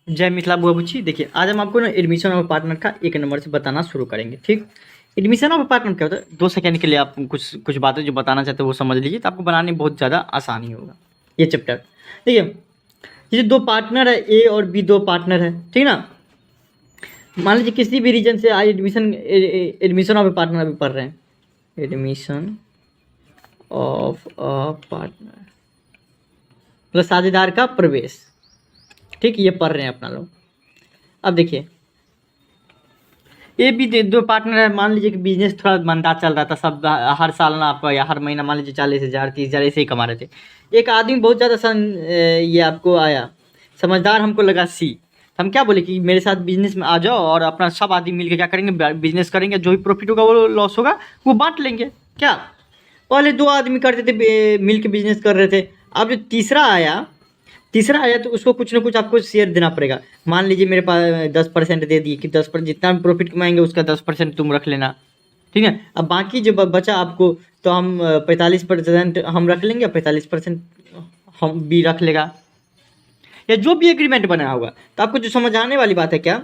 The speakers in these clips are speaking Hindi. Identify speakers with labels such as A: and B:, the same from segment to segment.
A: जय मिथिला बुआ-बुच्ची। देखिए आज हम आपको ना एडमिशन ऑफ पार्टनर का एक नंबर से बताना शुरू करेंगे। ठीक, एडमिशन ऑफ पार्टनर क्या होता है, 2 सेकंड के लिए आप कुछ कुछ बातें जो बताना चाहते हो वो समझ लीजिए, तो आपको बनाने में बहुत ज़्यादा आसानी होगा ये चैप्टर। देखिए ये 2 पार्टनर है, ए और बी 2 पार्टनर है, ठीक ना। मान लीजिए किसी भी रीजन से आज एडमिशन ऑफ ए पार्टनर अभी पढ़ रहे हैं, एडमिशन ऑफ अ पार्टनर मतलब साझेदार का प्रवेश। ठीक, ये पढ़ रहे हैं अपना लोग। अब देखिए ये भी 2 पार्टनर है। मान लीजिए कि बिजनेस थोड़ा मंदा चल रहा था, सब हर साल ना आपका या हर महीना मान लीजिए 40,000 30,000 ऐसे ही कमा रहे थे। एक आदमी बहुत ज़्यादा ये आपको आया समझदार, हमको लगा सी। हम क्या बोले कि मेरे साथ बिजनेस में आ जाओ और अपना सब आदमी मिलके क्या करेंगे, बिजनेस करेंगे, जो भी प्रॉफिट होगा वो लॉस होगा वो बांट लेंगे। क्या पहले 2 आदमी करते थे मिल के बिजनेस कर रहे थे। अब जो तीसरा आया तो उसको कुछ ना कुछ आपको शेयर देना पड़ेगा। मान लीजिए मेरे पास 10% दे दिए कि 10% जितना भी प्रॉफिट कमाएंगे उसका 10% तुम रख लेना, ठीक है। अब बाकी जो बचा आपको, तो हम 45% हम रख लेंगे, 45% हम भी रख लेगा, या जो भी एग्रीमेंट बना होगा। तो आपको जो समझ आने वाली बात है क्या,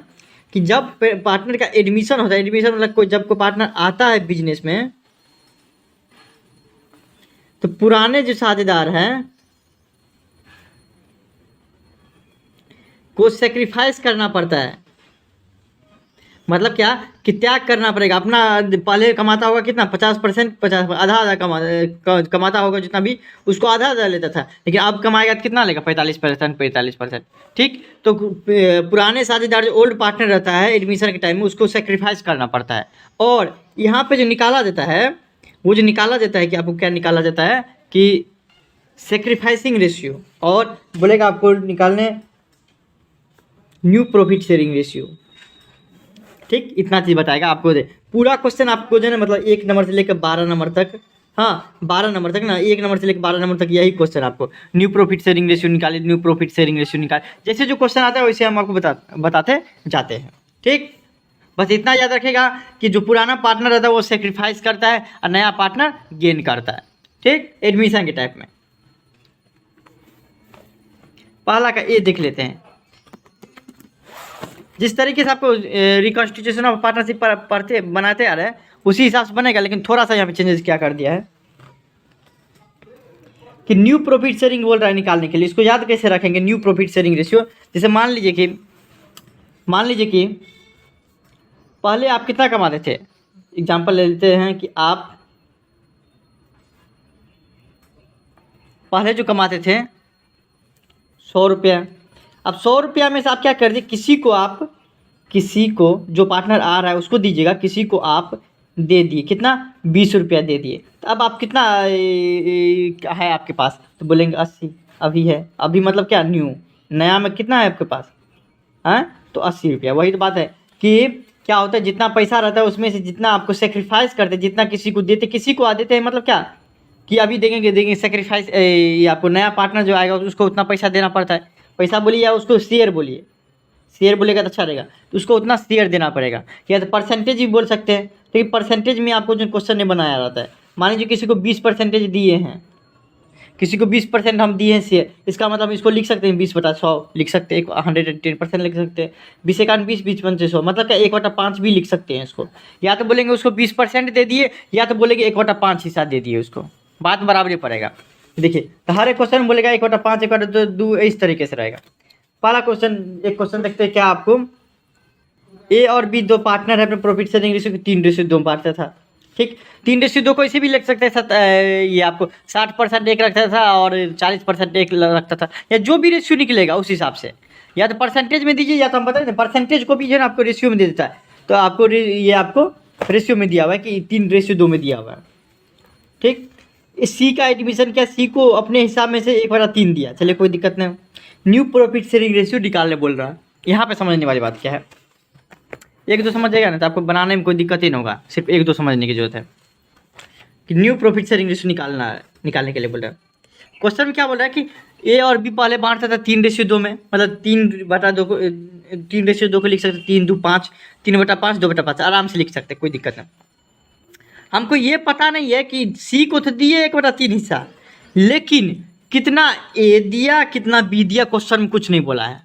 A: कि जब पार्टनर का एडमिशन होता है, एडमिशन मतलब कोई जब कोई पार्टनर आता है बिजनेस में, तो पुराने जो साझेदार हैं को सेक्रीफाइस करना पड़ता है। मतलब क्या कि त्याग करना पड़ेगा अपना। पहले कमाता होगा कितना, 50%, 50 आधा कमाता होगा जितना भी, उसको आधा लेता था, लेकिन अब कमाएगा तो कितना लेगा, 45%। ठीक, तो पुराने साझेदार जो ओल्ड पार्टनर रहता है एडमिशन के टाइम में, उसको सेक्रीफाइस करना पड़ता है। और यहाँ पे जो निकाला देता है, वो जो निकाला देता है कि आपको क्या निकाला जाता है कि सेक्रीफाइसिंग रेशियो, और बोलेगा आपको निकालने न्यू प्रॉफिट शेयरिंग रेशियो। ठीक, इतना चीज़ बताएगा आपको। दे पूरा क्वेश्चन आपको जो है ना, मतलब 1 नंबर से लेकर 12 नंबर तक, हाँ 12 नंबर तक ना, 1 नंबर से लेकर 12 नंबर तक यही क्वेश्चन आपको न्यू प्रॉफिट शेयरिंग रेशियो निकाले, न्यू प्रॉफिट शेयरिंग रेशियो निकाले, जैसे जो क्वेश्चन आता है वैसे हम आपको बताते जाते हैं। ठीक, बस इतना याद रखेगा कि जो पुराना पार्टनर रहता है वो सेक्रीफाइस करता है और नया पार्टनर गेन करता है। ठीक, एडमिशन के टाइप में पहला का ए देख लेते हैं। जिस तरीके से आपको रिकॉन्स्टिट्यूशन ऑफ पार्टनरशिप पढ़ते बनाते आ रहे हैं उसी हिसाब से बनेगा, लेकिन थोड़ा सा यहाँ पे चेंजेस क्या कर दिया है कि न्यू प्रॉफिट शेयरिंग बोल रहा है निकालने के लिए। इसको याद कैसे रखेंगे, न्यू प्रॉफिट शेयरिंग रेशियो। जैसे मान लीजिए कि पहले आप कितना कमाते थे, एग्जाम्पल ले लेते हैं कि आप पहले जो कमाते थे 100 रुपया। अब 100 रुपया में से आप क्या कर दीजिए, किसी को जो पार्टनर आ रहा है उसको दीजिएगा, किसी को आप दे दिए कितना, 20 रुपया दे दिए। तो अब आप कितना है आपके पास, तो बोलेंगे 80 अभी है। अभी मतलब क्या, नया में कितना है आपके पास, हैं तो 80 रुपया। वही तो बात है कि क्या होता है, जितना पैसा रहता है उसमें से जितना आपको सेक्रीफाइस करते, जितना किसी को देते, किसी को आ देते हैं, मतलब क्या कि अभी देंगे सेक्रीफाइस, ये आपको नया पार्टनर जो आएगा उसको उतना पैसा देना पड़ता है। पैसा बोलिए या उसको शेयर बोलिए, शेयर बोलेगा तो अच्छा रहेगा, तो उसको उतना शेयर देना पड़ेगा। या तो परसेंटेज भी बोल सकते हैं, तो परसेंटेज में आपको जो क्वेश्चन नहीं बनाया जाता है। मान लीजिए किसी को 20% दिए हैं, किसी को 20% हम दिए हैं शेयर, इसका मतलब हम इसको लिख सकते हैं 20/100 लिख सकते हैं, 110% लिख सकते हैं, 20 एकान 20, 20×100 मतलब क्या 1/5 भी लिख सकते हैं इसको। या तो बोलेंगे उसको 20% दे दिए, या तो बोलेंगे 1/5 हिस्सा दे दिए उसको, बात बराबर पड़ेगा। देखिए तो हर एक क्वेश्चन बोलेगा 1/5 1/2 इस तरीके से रहेगा। पहला क्वेश्चन, एक क्वेश्चन देखते हैं क्या आपको, ए और बी 2 पार्टनर है, अपने प्रॉफिट शेयरिंग रेशियो 3:2 बांटता था। ठीक, 3:2 को ऐसे भी लिख सकते हैं, ये आपको 60% एक रखता था और 40% एक रखता था, या जो भी रेशियो निकलेगा उस हिसाब से, या तो परसेंटेज में दीजिए, या तो हम बता दें परसेंटेज को भी जो है ना आपको रेशियो में दे देता है। तो आपको ये आपको रेशियो में दिया हुआ है कि 3:2 में दिया हुआ है। ठीक, सी का एडमिशन क्या, सी को अपने हिसाब में से 1/3 दिया, चलिए कोई दिक्कत नहीं। न्यू प्रॉफिट शेयरिंग रेशियो निकालने बोल रहा है। यहाँ पे समझने वाली बात क्या है, 1-2 समझ जाएगा ना तो आपको बनाने में कोई दिक्कत ही नहीं होगा, सिर्फ 1-2 समझने की जरूरत है कि न्यू प्रॉफिट शेयरिंग रेशियो निकालने के लिए बोल रहा है। क्वेश्चन में क्या बोल रहा है कि ए और बी पहले बांटता था 3:2 में, मतलब 3/2 को 3:2 को लिख सकते, 3×2 5, 3/5 2/5 आराम से लिख सकते, कोई दिक्कत नहीं। हमको ये पता नहीं है कि सी को तो दिए 1/3 हिस्सा, लेकिन कितना ए दिया कितना बी दिया क्वेश्चन में कुछ नहीं बोला है।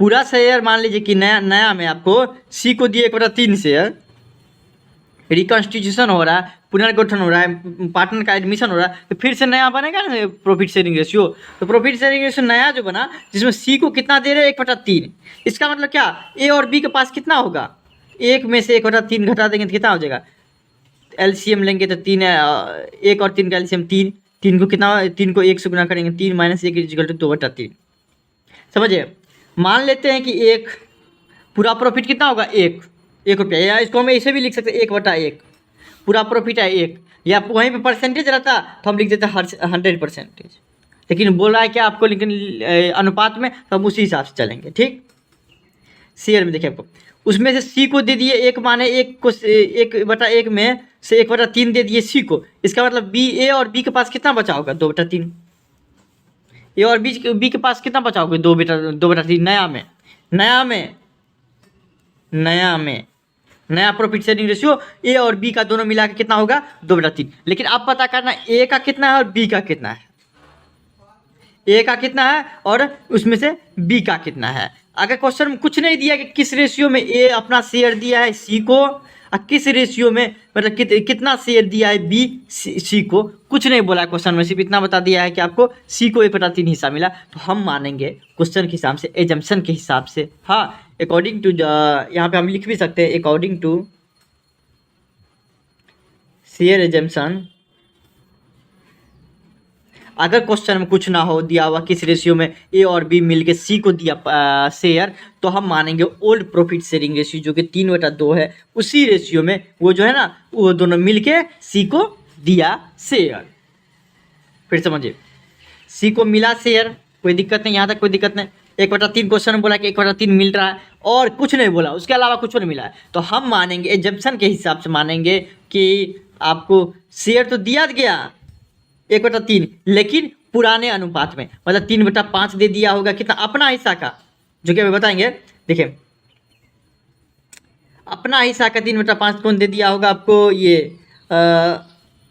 A: पूरा शेयर मान लीजिए कि नया नया में आपको सी को दिए 1/3 शेयर, रिकॉन्स्टिट्यूशन हो रहा है, पुनर्गठन हो रहा है, पार्टनर का एडमिशन हो रहा है, तो फिर से नया बनेगा ना प्रॉफिट शेयरिंग रेशियो। तो प्रॉफिट शेयरिंग रेशियो नया जो बना, जिसमें सी को कितना दे रहे हैं 1/3, इसका मतलब क्या, ए और बी के पास कितना होगा, एक में से 1/3 घटा देंगे तो कितना हो जाएगा, एलसीएम लेंगे तो 3 है, 1 और 3 का एलसीएम 3, 3 को कितना, 3 को 1 से गुना करेंगे, 3 - 1 इक्वल टू 2/3। समझिए, मान लेते हैं कि एक पूरा प्रॉफिट कितना होगा, 1 रुपया, या इसको हम ऐसे भी लिख सकते हैं 1/1, पूरा प्रॉफिट है 1, या वहीं पे परसेंटेज रहता तो हम लिख देते 100%, लेकिन बोल रहा है क्या आपको, लेकिन अनुपात में, तो हम उसी हिसाब से चलेंगे। ठीक, शेयर में देखिए आपको, उसमें से सी को दे दिए 1, माने 1 को 1/1 में से 1/3 दे दिए सी को, इसका मतलब बी, ए और बी के पास कितना बचा होगा, 2/3। ए और बी के पास कितना बचा होगा, 2/3 नया प्रॉफिट शेयरिंग रेशियो ए और बी का दोनों मिला के कितना होगा, 2/3। लेकिन अब पता करना ए का कितना है और बी का कितना है, ए का कितना है और उसमें से बी का कितना है। अगर क्वेश्चन में कुछ नहीं दिया कि किस रेशियो में ए अपना शेयर दिया है सी को, और किस रेशियो में मतलब कितना शेयर दिया है बी सी को, कुछ नहीं बोला क्वेश्चन में, सिर्फ इतना बता दिया है कि आपको सी को 1/3 हिस्सा मिला, तो हम मानेंगे क्वेश्चन के हिसाब से, एजम्पशन के हिसाब से। हाँ, अकॉर्डिंग टू, यहाँ पे हम लिख भी सकते हैं अकॉर्डिंग टू शेयर एजम्पशन। अगर क्वेश्चन में कुछ ना हो दिया हुआ किस रेशियो में ए और बी मिलके सी को दिया शेयर, तो हम मानेंगे ओल्ड प्रॉफिट शेयरिंग रेशियो जो कि 3/2 है, उसी रेशियो में वो जो है ना, वो दोनों मिलके सी को दिया शेयर। फिर समझिए, सी को मिला शेयर, कोई दिक्कत नहीं, यहाँ तक कोई दिक्कत नहीं। 1/3 क्वेश्चन में बोला कि 1/3 मिल रहा है और कुछ नहीं बोला, उसके अलावा कुछ नहीं मिला है, तो हम मानेंगे एजम्पशन के हिसाब से मानेंगे कि आपको शेयर तो दिया गया 1/3, लेकिन पुराने अनुपात में, मतलब 3/5 दे दिया होगा कितना, अपना हिस्सा का, जो कि अभी बताएंगे। देखिए, अपना हिस्सा का 3/5 कौन दे दिया होगा आपको, ये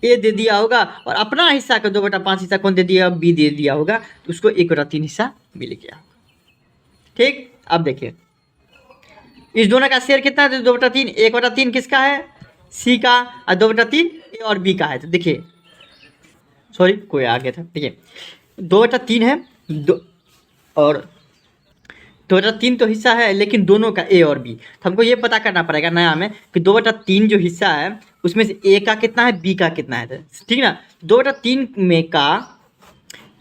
A: ए दे दिया होगा, और अपना हिस्सा का 2/5 हिस्सा कौन दे दिया, बी दे दिया होगा, तो उसको 1/3 हिस्सा मिल गया होगा। ठीक, अब देखिए इस दोनों का शेयर कितना है, 2/3, 1/3 किसका है, सी का, और 2/3 ए और बी का है। तो देखिए, सॉरी कोई आ गया था, देखिए 2/3 है, और 2/3 तो हिस्सा है, लेकिन दोनों का ए और बी, तो हमको ये पता करना पड़ेगा नया में कि 2/3 जो हिस्सा है उसमें से ए का कितना है, बी का कितना है, ठीक ना। 2/3 में का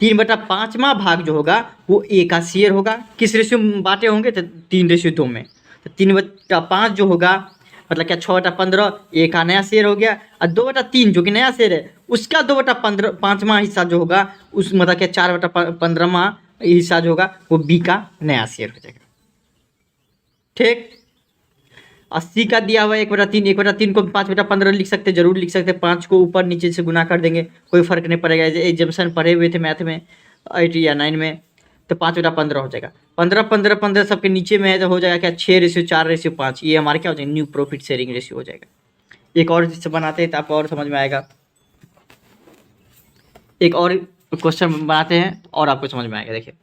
A: 3/5वां भाग जो होगा वो ए का शेयर होगा, किस रेशियो में बांटे होंगे, तो 3:2 में। तो 3/5 जो होगा मतलब क्या, 6/15 ए का नया शेयर हो गया, और 2/3 जो कि नया शेयर है उसका 2/5वां हिस्सा जो होगा, उस मतलब क्या 4/15वां हिस्सा जो होगा वो बी का नया शेयर हो जाएगा। ठीक, 80 का दिया हुआ है 1/3, 1/3 को 5/15 लिख सकते, जरूर लिख सकते, 5 को ऊपर नीचे से गुना कर देंगे, कोई फर्क नहीं पड़ेगा। एग्जाम्पशन पढ़े हुए थे मैथ में 8 या 9 में, तो 5/15 हो जाएगा। 15 15 15 सबके नीचे में है तो हो जाएगा क्या, 6:4:5, ये हमारे क्या हो जाएगा, न्यू प्रॉफिट शेयरिंग रेशियो हो जाएगा। एक और जिससे बनाते हैं तो आपको और समझ में आएगा, एक और क्वेश्चन बनाते हैं और आपको समझ में आएगा। देखिए,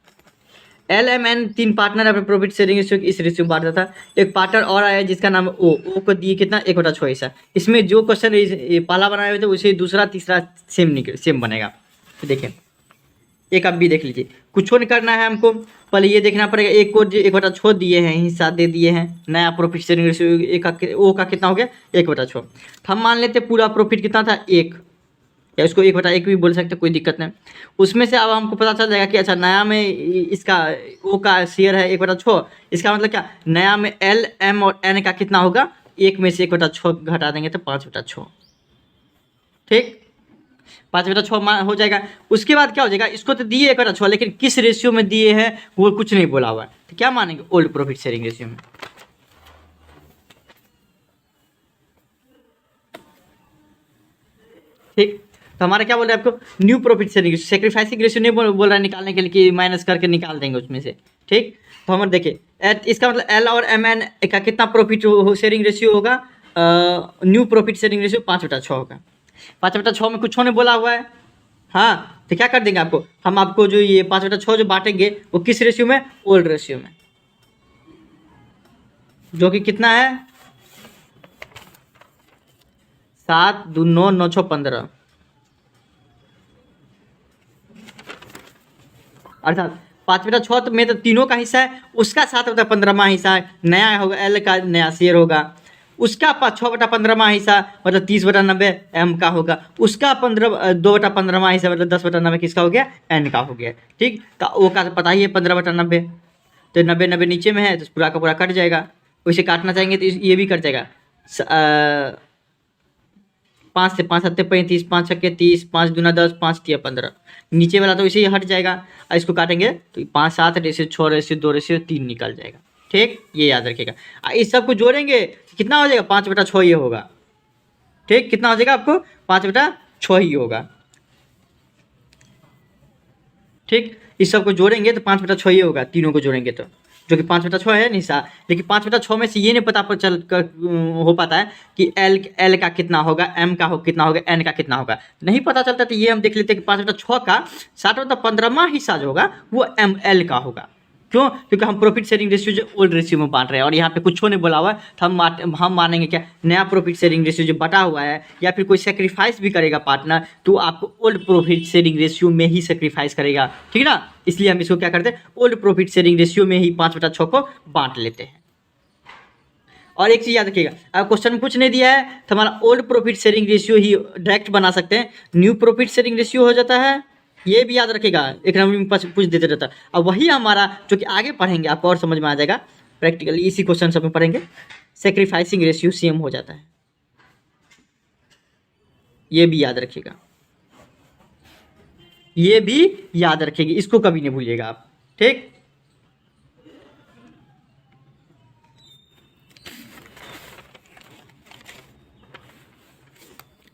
A: LMN 3 पार्टनर अपने प्रॉफिट शेयरिंग रेशियो इस रेशियो में बांटा था। एक पार्टनर और आया जिसका नाम ओ को दिए कितना, 1/6 हिस्सा। इसमें जो क्वेश्चन पहला बनाए हुए थे उसे दूसरा तीसरा सेम बनेगा। तो देखिए, एक आप भी देख लीजिए, कुछ नहीं करना है हमको, पहले ये देखना पड़ेगा, एक को 1/6 दिए हैं, हिस्सा दे दिए हैं, नया प्रॉफिट शेयरिंग रेशियो ओ का कितना हो गया, 1/6। हम मान लेते पूरा प्रॉफिट कितना था, 1, या उसको 1/1 भी बोल सकते, कोई दिक्कत नहीं। उसमें से अब हमको पता चल जाएगा कि अच्छा नया में इसका ओ का शेयर है 1/6, इसका मतलब क्या, नया में एल एम और एन का कितना होगा, 1 में से 1/6 घटा देंगे तो 5/6। ठीक, 5/6 हो जाएगा। उसके बाद क्या हो जाएगा, इसको तो दिए 1/6, लेकिन किस रेशियो में दिए हैं वो कुछ नहीं बोला हुआ है, तो क्या मानेंगे, ओल्ड प्रॉफिट शेयरिंग रेशियो में। ठीक, तो हमारा क्या बोल रहा है आपको, new profit sharing, sacrificing ratio नहीं बोल रहा है निकालने के लिए कि माइनस करके निकाल देंगे उसमें से। ठीक, तो हम देखिए इसका मतलब एल और एम एन का कितना प्रॉफिट शेयरिंग रेशियो होगा, न्यू प्रॉफिट शेयरिंग रेशियो 5/6 होगा। 5/6 में कुछ होने बोला हुआ है, हाँ, तो क्या कर देंगे आपको, हम आपको जो ये 5/6 जो बांटेंगे वो किस रेशियो में, ओल्ड रेशियो में। जो कि कितना है 7 2 9 9 6 15, अर्थात 5/6 तो में तो तीनों का हिस्सा है, उसका 7/15वां हिस्सा है, नया होगा एल का नया शेयर होगा, उसका 6/15वां हिस्सा मतलब 30/90 एम का होगा, उसका 2/15वां हिस्सा मतलब 10/90 किसका हो गया, एन का हो गया। ठीक, तो वो का पता ही है 15/90, तो 90 नीचे में है तो पूरा का पूरा कट जाएगा। वैसे काटना चाहेंगे तो ये भी कट जाएगा। 5 से 5 7 35, 5 छक्के 30, 5 दूना 10, 5 तिया 15, नीचे वाला तो इसे ही हट जाएगा और इसको काटेंगे तो 5 7 रेशियो 6 रेशियो 2 रेशियो 3 निकल जाएगा। ठीक, ये याद रखिएगा। इस सब को जोड़ेंगे कितना हो जाएगा 5/6 ये होगा। ठीक, कितना हो जाएगा आपको 5/6 ही होगा। ठीक, इस सब को जोड़ेंगे तो 5/6 ही होगा, तीनों को जोड़ेंगे तो, जो कि 5/6 है निशा। लेकिन 5/6 में से ये नहीं पता पर चल कर हो पाता है कि एल का कितना होगा, एम का कितना होगा, एन का कितना होगा, नहीं पता चलता। तो ये हम देख लेते हैं कि 5/6 का 7/15वां हिस्सा जो होगा वो एम एल का होगा। क्यों? क्योंकि हम प्रॉफिट शेयरिंग रेशियो जो ओल्ड रेशियो में बांट रहे हैं और यहाँ पे कुछ नहीं बोला हुआ है, तो हम मानेंगे क्या, नया प्रॉफिट शेयरिंग रेशियो जो बटा हुआ है या फिर कोई सेक्रीफाइस भी करेगा पार्टनर तो आपको ओल्ड प्रॉफिट शेयरिंग रेशियो में ही सेक्रीफाइस करेगा। ठीक है ना, इसलिए हम इसको क्या करते हैं, ओल्ड प्रॉफिट शेयरिंग रेशियो में ही 5/6 को बांट लेते हैं। और एक चीज़ याद रखिएगा, अगर क्वेश्चन में कुछ नहीं दिया है तो हमारा ओल्ड प्रॉफिट शेयरिंग रेशियो ही डायरेक्ट बना सकते हैं, न्यू प्रॉफिट शेयरिंग रेशियो हो जाता है। ये भी याद रखेगा, एक नंबर में पूछ देते रहता है। अब वही हमारा जो कि आगे पढ़ेंगे आपको और समझ में आ जाएगा, प्रैक्टिकली इसी क्वेश्चन सब में पढ़ेंगे, सेक्रीफाइसिंग रेशियो सेम हो जाता है। ये भी याद रखिएगा, ये भी याद रखिएगा, इसको कभी नहीं भूलिएगा आप। ठीक,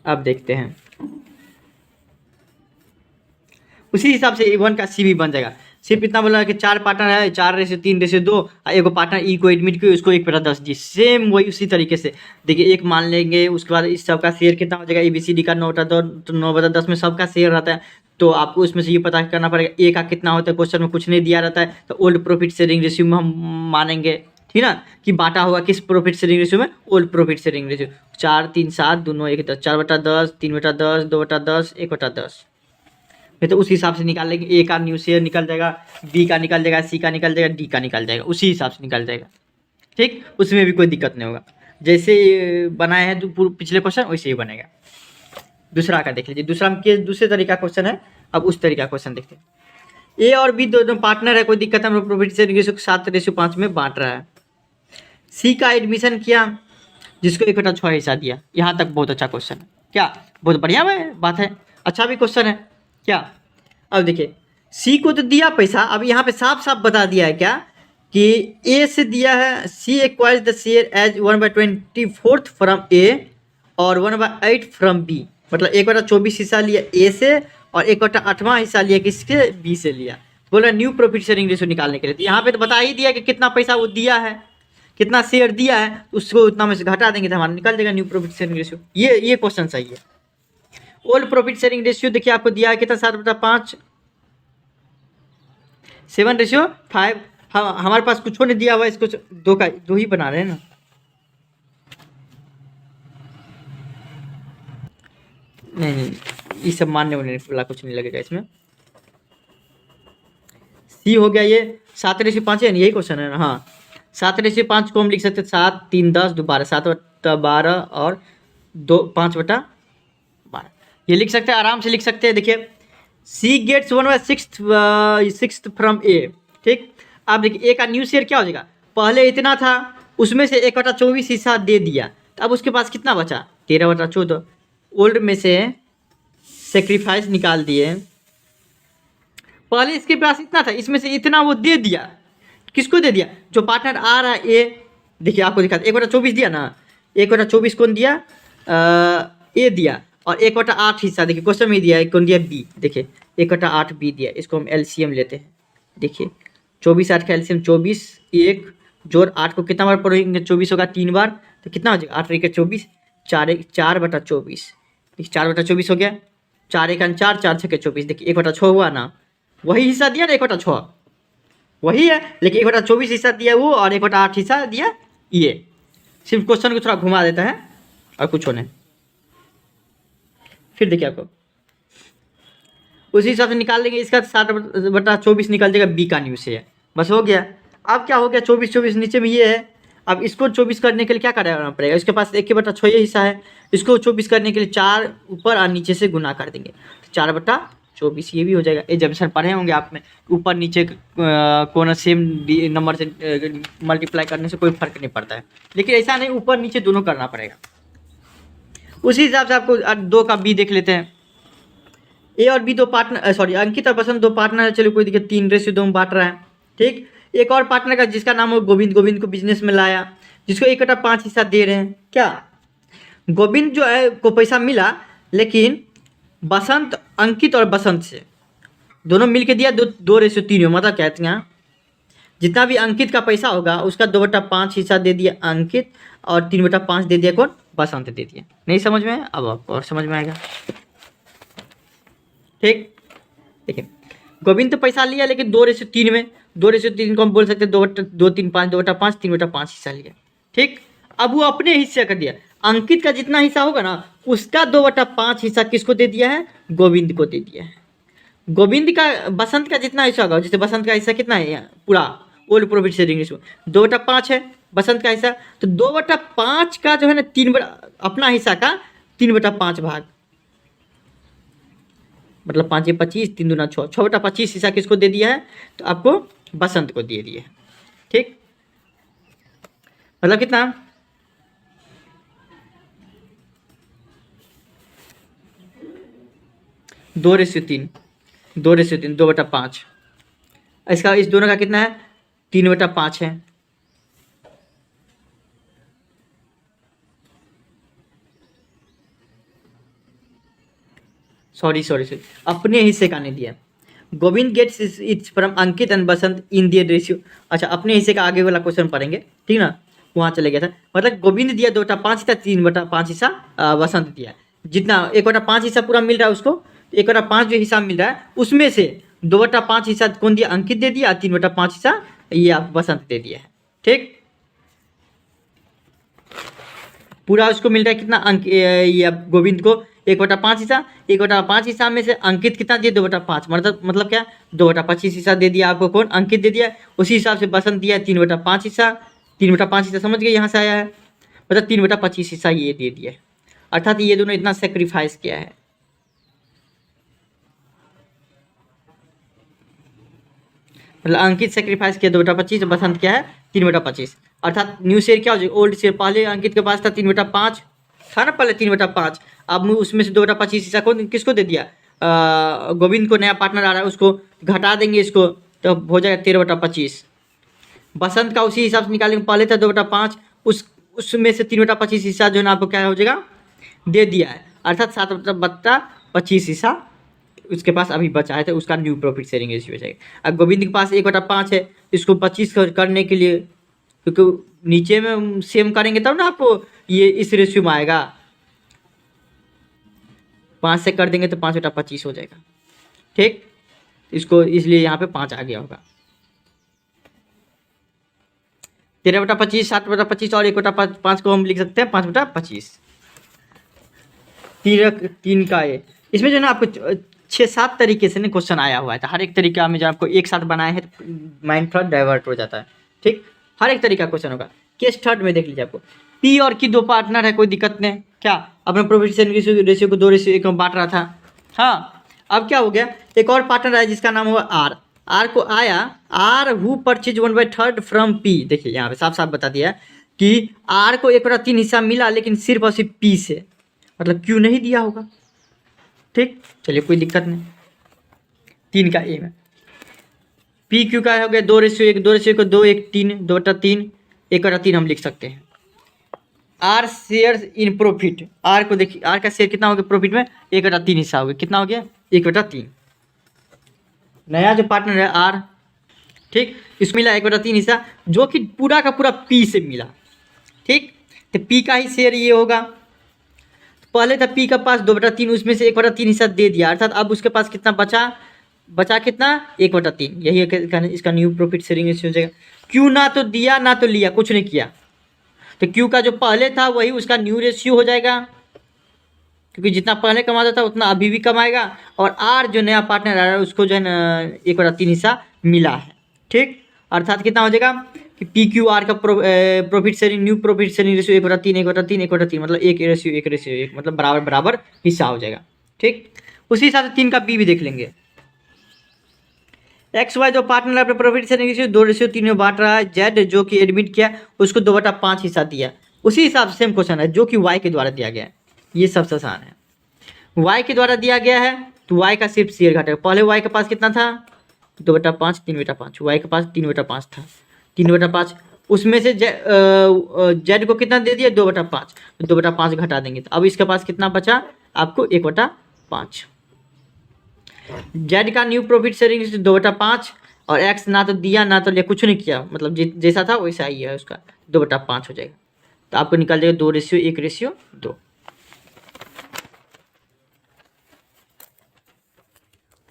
A: अब देखते हैं उसी हिसाब से A1 का C भी बन जाएगा। सिर्फ इतना बोला कि 4 पार्टनर है, 4:3:2 और एगो पार्टनर ई को एडमिट किया उसको 1/10 जी, सेम वही उसी तरीके से देखिए एक मान लेंगे। उसके बाद इस सबका शेयर कितना हो जाएगा, ABCD का 9/2 तो 9/10 में सबका शेयर रहता है, तो आपको उसमें से ये पता करना पड़ेगा ए का कितना होता है। क्वेश्चन में कुछ नहीं दिया रहता है तो ओल्ड प्रॉफिट शेयरिंग रेशियो में हम मानेंगे, ठीक ना, कि बांटा हुआ किस प्रॉफिट शेयरिंग रेशियो में, ओल्ड प्रॉफिट शेयरिंग रेशियो। 4 3 7 दोनों 1/10, 4/10, 3/10, 2/10, 1/10 तो उस हिसाब से निकाल लेंगे। ए का न्यू शेयर निकल जाएगा, बी का निकल जाएगा, सी का निकल जाएगा, डी का निकल जाएगा, उसी हिसाब से निकल जाएगा। ठीक, उसमें भी कोई दिक्कत नहीं होगा, जैसे बनाए हैं पिछले क्वेश्चन वैसे ही बनेगा। दूसरा का देख लीजिए, दूसरे तरीका क्वेश्चन है। अब उस तरीका क्वेश्चन देखते हैं। ए और बी दोनों पार्टनर है, कोई दिक्कत है, प्रॉफिट शेयरिंग रेशियो 7:5 में बांट रहा है। सी का एडमिशन किया जिसको 1/6 हिस्सा दिया। यहाँ तक बहुत अच्छा क्वेश्चन है क्या, बहुत बढ़िया बात है, अच्छा भी क्वेश्चन है क्या। अब देखिए सी को तो दिया पैसा, अब यहाँ पे साफ साफ बता दिया है क्या कि ए से दिया है, C acquires the share as 1/24 from A और 1/8 फ्रॉम बी, मतलब 1/24 हिस्सा लिया ए से और 1/8वां हिस्सा लिया किसके, बी से लिया। बोला न्यू प्रॉफिट शेयरिंग रेशियो निकालने के लिए, तो यहाँ पे तो बता ही दिया कि कितना पैसा वो दिया है, कितना शेयर दिया है, उसको उतना में से घटा देंगे तो हमारा निकल जाएगा न्यू प्रॉफिट शेयरिंग रेशियो। ये क्वेश्चन सही है। ओल्ड प्रॉफिट शेयरिंग रेशियो देखिए आपको दिया है कितना, 7/5, 7:5। हमारे पास कुछ नहीं दिया हुआ, इसको दो ही बना रहे हैं ना। नहीं ये सब मानने वाले वाला कुछ नहीं लगेगा इसमें। सी हो गया ये 7:5 है, यही क्वेश्चन है ना। हाँ 7:5 को हम लिख सकते हैं 7 3 10 2 12, 7/12 और 5/12 ये लिख सकते हैं, आराम से लिख सकते हैं। देखिए सी गेट्स 1/6 फ्रॉम ए। ठीक, अब देखिए ए का न्यू शेयर क्या हो जाएगा, पहले इतना था उसमें से 1/24 हिस्सा दे दिया, तो अब उसके पास कितना बचा, 13/14। ओल्ड में से सेक्रीफाइस निकाल दिए, पहले इसके पास इतना था, इसमें से इतना वो दे दिया, किसको दे दिया, जो पार्टनर आ रहा है ए। देखिए आपको दिखा 1/24 दिया ना, 1/24 कौन दिया, ए दिया, और 1/8 हिस्सा देखिए क्वेश्चन में दिया है, कौन दिया, बी। देखिए 1/8 बी दिया, इसको हम एलसीएम लेते हैं। देखिए 24 8 का एलसीएम 24, 1 जोड़ 8 को कितना बार पढ़ेंगे, 24 होगा 3 बार, तो कितना हो जाएगा 8 1 24, 4/24। देखिए 4/24 हो गया, 4 1 4, 4 6 24। देखिए 1/6 हुआ ना, वही हिस्सा दिया ना 1/6 वही है, लेकिन 1/24 हिस्सा दिया वो और 1/8 हिस्सा दिया ये सिर्फ क्वेश्चन को थोड़ा घुमा देता है और कुछ नहीं। फिर देखिए आपको उसी हिसाब से निकाल लेंगे। इसका 60/24 निकल जाएगा, बी का न्यूज़ है। बस हो गया। अब क्या हो गया, 24 नीचे में ये है। अब इसको 24 करने के लिए क्या करना पड़ेगा, इसके पास 1/6 ये हिस्सा है। इसको 24 करने के लिए 4 ऊपर और नीचे से गुना कर देंगे, तो 4/24 ये भी हो जाएगा। एजम्पशन पढ़े होंगे आप में, ऊपर नीचे कौन सेम नंबर से मल्टीप्लाई करने से कोई फर्क नहीं पड़ता है, लेकिन ऐसा नहीं, ऊपर नीचे दोनों करना पड़ेगा। उसी हिसाब से आपको 2 का बी देख लेते हैं। ए और बी दो पार्टनर, सॉरी अंकित और बसंत दो पार्टनर है, चलो कोई दिक्कत, 3:2 में बांट रहा है। ठीक, एक और पार्टनर का जिसका नाम हो गोविंद, गोविंद को बिजनेस में लाया, जिसको 1/5 हिस्सा दे रहे हैं। क्या गोविंद जो है को पैसा मिला, लेकिन बसंत, अंकित और बसंत से दोनों मिलके दिया 2:3 में। मतलब कहते हैं जितना भी अंकित का पैसा होगा उसका 2/5 हिस्सा दे दिया अंकित, और 3/5 दे दिया कौन, बसंत दे दिया। नहीं समझ में? अब आपको और समझ में आएगा। ठीक, देखिए गोविंद तो पैसा लिया, लेकिन 2:3 में, 2:3 को हम बोल सकते हैं 2/3 2/5 3/5 हिस्सा लिया। ठीक, अब वो अपने हिस्से का दिया। अंकित का जितना हिस्सा होगा ना, उसका 2/5 हिस्सा किसको दे दिया है, गोविंद को दे दिया है। गोविंद का, बसंत का जितना हिस्सा होगा, जैसे बसंत का हिस्सा कितना है पूरा ओल्ड प्रॉफिट शेयरिंग रेशियो 2/5 है बसंत का हिस्सा, तो 2/5 का जो है ना, अपना हिस्सा का 3/5 भाग, मतलब 5 ये 25, 3 दूना 6, 6/25 हिस्सा किसको दे दिया है, तो आपको बसंत को दे दिया है। ठीक, मतलब कितना, 2:3, 2:3, 2/5। इसका, इस दोनों का कितना है, 3/5 है। सॉरी, अपने हिस्से का नहीं दिया। Govind gets its from Ankit and Basant in their ratio. अच्छा, अपने हिस्से का आगे वाला क्वेश्चन पढ़ेंगे, ठीक ना, वहाँ चले गया था। मतलब गोविंद दिया 2/5 हिस्सा, 3/5 हिस्सा बसंत दिया। जितना 1/5 हिस्सा पूरा मिल रहा है उसको, 1/5 जो हिस्सा मिल रहा है उसमें से 2/5 हिस्सा कौन दिया, अंकित दे दिया, 3/5 हिस्सा ये आप बसंत दे दिया है। ठीक, पूरा उसको मिल रहा है कितना, ये गोविंद को 1/5 हिस्सा, 1/5 हिस्सा में से अंकित कितना दिया, 2/5, मतलब क्या, 2/25 हिस्सा दे दिया आपको कौन, अंकित दे दिया। उसी हिसाब से बसंत दिया 3/5 हिस्सा, 3/5 हिस्सा समझ गए, यहाँ से आया है, मतलब 3/25 हिस्सा ये दे दिया, अर्थात ये दोनों इतना सेक्रीफाइस किया है। मतलब अंकित सेक्रीफाइस किया 2/25, बसंत क्या है 3/25, अर्थात न्यू शेयर क्या हो जाएगा, ओल्ड शेयर। पहले अंकित के पास था 3/5 था ना, पहले 3/5, अब उसमें से 2/25 हिस्सा को किसको दे दिया, गोविंद को, नया पार्टनर आ रहा है उसको घटा देंगे इसको, तो हो जाएगा 13/25। बसंत का उसी हिसाब से निकालेंगे, पहले था 2/5, उसमें से 3/25 हिस्सा जो है ना आपको क्या हो जाएगा, दे दिया है, अर्थात 7/25 हिस्सा उसके पास अभी बचा है, तो उसका न्यू प्रॉफिट शेयरिंग रेशियो हो जाएगा। अब गोविंद के पास 1/5 है, इसको 25 करने के लिए, क्योंकि नीचे में सेम करेंगे तब ना आपको ये इस रेशियो में आएगा, 5 से कर देंगे तो 5/25 हो जाएगा। ठीक, इसको इसलिए यहाँ पे 5 आ गया होगा। 13/25, 7/25 और 1/5 को हम लिख सकते हैं 5/25। 3 का ये, इसमें जो है ना आपको 6-7 तरीके से ना क्वेश्चन आया हुआ है, तो हर एक तरीका में जब आपको एक साथ बनाए हैं तो माइंड थोड़ा डाइवर्ट हो जाता है। ठीक, हर एक तरीका क्वेश्चन होगा। केस थर्ड में देख लीजिए, आपको पी और की 2 पार्टनर है, कोई दिक्कत नहीं, क्या अपना प्रॉफिट शेयरिंग रेशियो को 2:1 में बांट रहा था। हाँ, अब क्या हो गया, एक और पार्टनर है जिसका नाम हुआ आर। आर को आया, R who purchase 1/3 from P. देखिए यहाँ पे साफ साफ बता दिया कि आर को 1/3 हिस्सा मिला, लेकिन सिर्फ और सिर्फ पी से, मतलब क्यों नहीं दिया होगा। ठीक, चलिए कोई दिक्कत नहीं। 3 का ए में पी क्यू का हो गया 2:1, 2:1 को 2, 1, 3, 2/3, 1/3 हम लिख सकते हैं। R shares in profit, R को देखिए, आर का शेयर कितना हो गया प्रॉफिट में, 1/3 हिस्सा हो गया, कितना हो गया 1/3। नया जो पार्टनर है आर, ठीक, इसको मिला 1/3 हिस्सा, जो कि पूरा का पूरा पी से मिला। ठीक, तो पी का ही शेयर ये होगा, पहले था पी का पास 2/3, उसमें से 1/3 हिस्सा दे दिया, अर्थात अब उसके पास कितना बचा कितना 1/3, यही इसका न्यू प्रॉफिट शेयरिंग रेशियो हो जाएगा। क्यों ना तो दिया ना तो लिया, कुछ नहीं किया, तो क्यू का जो पहले था वही उसका न्यू रेशियो हो जाएगा, क्योंकि जितना पहले कमाता था उतना अभी भी कमाएगा। और आर जो नया पार्टनर आ रहा है उसको जो है ना 1/3 हिस्सा मिला है। ठीक, अर्थात कितना हो जाएगा कि पी क्यू आर का profit sharing new profit sharing ratio 1/3 1/3 1/3 मतलब 1:1 मतलब बराबर बराबर हिस्सा हो जाएगा। ठीक, उसी हिसाब से 3 का बी भी देख लेंगे। एक्स वाई जो पार्टनर अपने प्रॉफिट शेयरिंग रेशियो 2:3 में बांट रहा है। जेड जो कि एडमिट किया उसको 2/5 हिस्सा दिया। उसी हिसाब से सेम क्वेश्चन है जो कि वाई के द्वारा दिया गया है। ये सबसे आसान है, वाई के द्वारा दिया गया है तो वाई का सिर्फ शेयर घटेगा। पहले वाई के पास कितना था 2/5 3/5, वाई के पास 3/5 था 3/5, उसमें से जेड को कितना दे दिया 2/5, तो 2/5 घटा देंगे तो अब इसके पास कितना बचा आपको 1/5। जेड का न्यू प्रॉफिट शेयरिंग 2/5 और एक्स ना तो दिया ना तो लिया, कुछ नहीं किया, मतलब जैसा था वैसा ही है उसका 2/5 हो जाएगा। तो आपको निकाल जाएगा 2:1:2।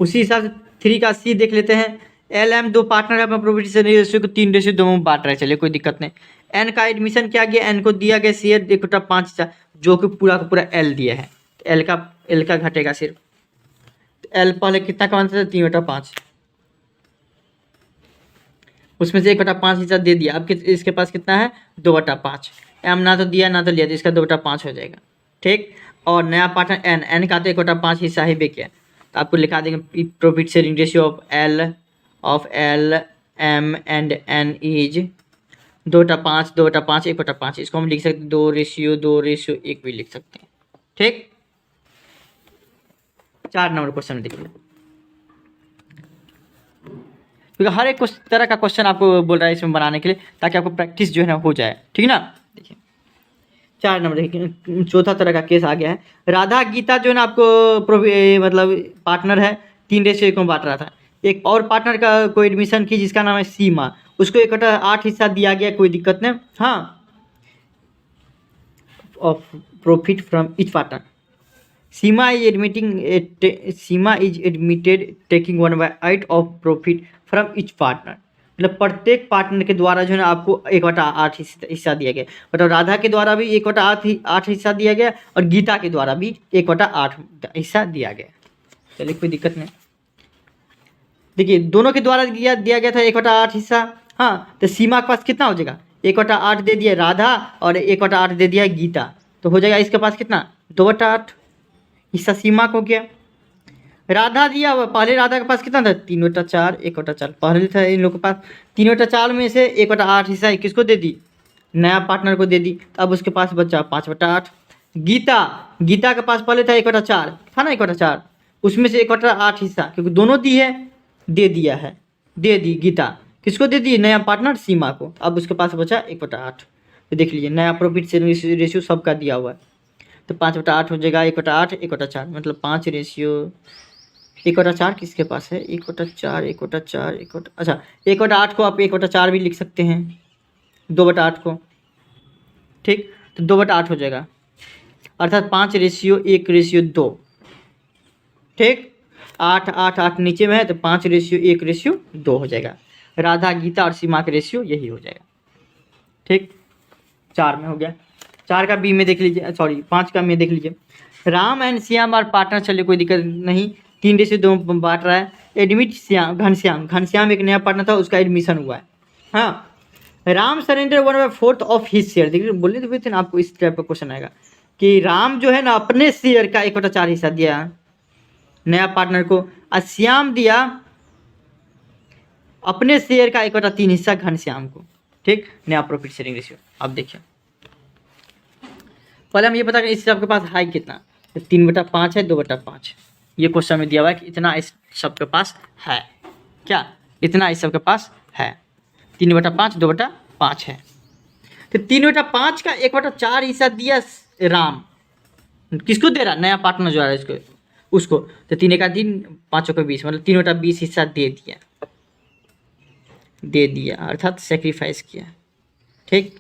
A: उसी हिसाब से 3 का सी देख लेते हैं। एल एम दो पार्टनर है अपना प्रॉफिट शेयरिंग रेशियो को 3:2 में बांट रहे हैं, चलिए कोई दिक्कत नहीं। एन का एडमिशन क्या गया, एन को दिया गया शेयर 1/5 हिस्सा जो कि पूरा का पूरा एल दिया है, एल का घटेगा सिर्फ। एल पहले कितना कमाता था 3/5, उसमें से 1/5 हिस्सा दे दिया। अब इसके पास कितना है 2/5। एम ना तो दिया ना तो लिया तो इसका 2/5 हो जाएगा। ठीक, और नया पार्टनर एन, एन का तो 1/5 हिस्सा ही बेच गया तो आपको लिखा देंगे profit sharing ratio of L M and N is 2/5 2/5 1/5। इसको हम लिख सकते हैं 2:1 भी लिख सकते हैं। ठीक, 4 नंबर क्वेश्चन देखिए, क्योंकि हर एक तरह का क्वेश्चन आपको बोल रहा है इसमें बनाने के लिए ताकि आपको प्रैक्टिस जो है ना हो जाए। ठीक है ना, देखिए 4 नंबर देखिए, चौथा तरह का केस आ गया है। राधा गीता जो है ना आपको मतलब पार्टनर है 3:1 में बांट रहा था। एक और पार्टनर का कोई एडमिशन की जिसका नाम है सीमा, उसको 1/8 हिस्सा दिया गया, कोई दिक्कत नहीं। हाँ, of profit from each partner. Seema is admitted taking 1/8 of profit from each partner, मतलब प्रत्येक पार्टनर के द्वारा जो है ना आपको 1/8 हिस्सा दिया गया। मतलब राधा के द्वारा भी 1/8 हिस्सा दिया गया और गीता के द्वारा भी 1/8 हिस्सा दिया गया। चलिए कोई दिक्कत नहीं, देखिए दोनों के द्वारा दिया गया था 1/8 हिस्सा। हाँ, तो सीमा के पास कितना हो जाएगा 1/8 दे दिया राधा और 1/8 दे दिया गीता, तो हो जाएगा इसके पास कितना 2/8 हिस्सा सीमा को गया। राधा दिया हुआ, पहले राधा के पास कितना था 3/4 1/4, पहले था इन लोगों के पास 3/4 में से 1/8 हिस्सा किसको दे दी नया पार्टनर को दे दी, तो अब उसके पास बचा 5/8। गीता के पास पहले था 1/4 था ना 1/4, उसमें से 1/8 हिस्सा क्योंकि दोनों दी है दे दिया है, दे दी गीता किसको दे दी नया पार्टनर सीमा को, अब उसके पास बचा 1/8। तो देख लीजिए नया प्रॉफिट शेयरिंग रेशियो सबका दिया हुआ है, तो 5/8 हो जाएगा 1/8 1/4 मतलब 5 रेशियो 1/4 किसके पास है 1/4 1/4 अच्छा 1/8 को आप 1/4 भी लिख सकते हैं 2/8 को। ठीक, तो 2/8 हो जाएगा अर्थात 5:1:2। ठीक, 8 8 8 नीचे में है तो 5:1:2 हो जाएगा। राधा गीता और सीमा का रेशियो यही हो जाएगा। ठीक, 4 में हो गया। 4 का बी में देख लीजिए, सॉरी 5 का में देख लीजिए। राम एंड श्याम और पार्टनर, चलिए कोई दिक्कत नहीं, 3:2 बांट रहा है। एडमिट घनश्याम एक नया पार्टनर था उसका एडमिशन हुआ है। हाँ, Ram surrender 1/4 of his share, देखिए बोलने तो थे ना आपको इस टाइप का क्वेश्चन आएगा कि राम जो है ना अपने शेयर का 1/4 हिस्सा दिया नया पार्टनर को, और श्याम दिया अपने शेयर का 1/3 हिस्सा घनश्याम को। ठीक, नया प्रॉफिट शेयरिंग रेशियो। अब देखिए पहले हम ये पता करें इस सबके पास है कितना, तो 3/5 है 2/5, ये क्वेश्चन में दिया हुआ है कि इतना इस सबके पास है, क्या इतना इस सबके पास है 3/5 2/5 है। तो 3/5 का 1/4 हिस्सा दिया राम, किसको दे रहा नया पार्टनर जो आ रहा है इसको उसको, तो 3 का 3 5 का 20 मतलब 3/20 हिस्सा दे दिया अर्थात सेक्रीफाइस किया। ठीक,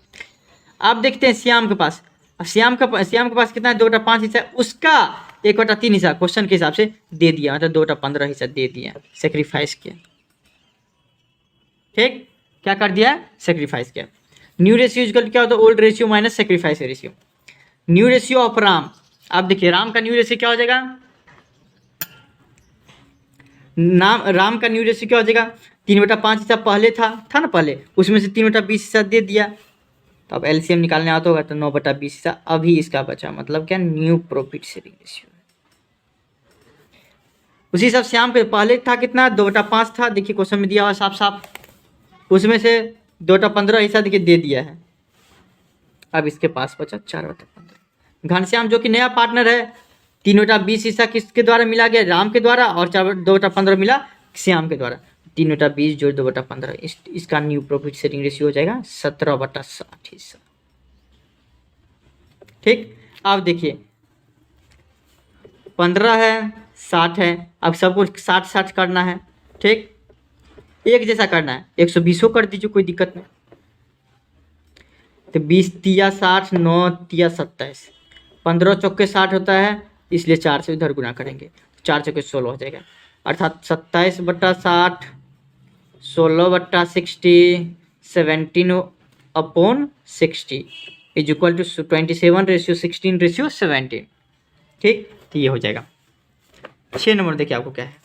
A: अब देखते हैं श्याम के पास। अब श्याम के पास कितना है 2/5 हिस्सा, उसका 1/3 हिस्सा क्वेश्चन के हिसाब से दे दिया मतलब 2/15 हिस्सा दे दिया, सेक्रीफाइस किया। ठीक, क्या कर दिया सेक्रीफाइस किया। न्यू रेशियो इक्वल क्या होता है, old ratio minus sacrifice ratio. New ratio of Ram, आप देखिए राम का न्यू रेशियो क्या हो जाएगा, राम का न्यू रेशियो क्या हो जाएगा, 3/5 हिस्सा पहले था ना पहले, उसमें से 3/20 हिस्सा दे दिया, तो अब एलसीएम निकालने आता होगा तो 9/20 हिस्सा अभी इसका बचा, मतलब क्या, न्यू प्रॉफिट शेयरिंग रेशियो। उसी हिसाब से श्याम के पहले था कितना, 2/5 था, देखिए क्वेश्चन में दिया हुआ साफ साफ, उसमें से 2/15 हिस्सा देखिए दे दिया है, अब इसके पास बचा 4/15। घनश्याम जो कि नया पार्टनर है, 3/20 हिस्सा किसके द्वारा मिला गया, राम के द्वारा, और 2/15 मिला श्याम के द्वारा, 3/20 जोड़ 2/15, इसका न्यू प्रॉफिट शेयरिंग रेशियो हो जाएगा 17/60 हिस्सा। ठीक, अब देखिए 15 है, 60 है, अब सबको 60-60 करना है, ठीक, एक जैसा करना है, 120 कर दीजिए, कोई दिक्कत नहीं। तो 20 तिया 60, 9 तिया 27, 15 चौके 60 होता है, इसलिए 4 से उधर गुना करेंगे, 4 चौके 16 हो जाएगा, अर्थात 27/60, 16/60, 17/60 इज इक्वल टू 27:16:17। ठीक, तो ये हो जाएगा। 6 नंबर देखिए आपको क्या है,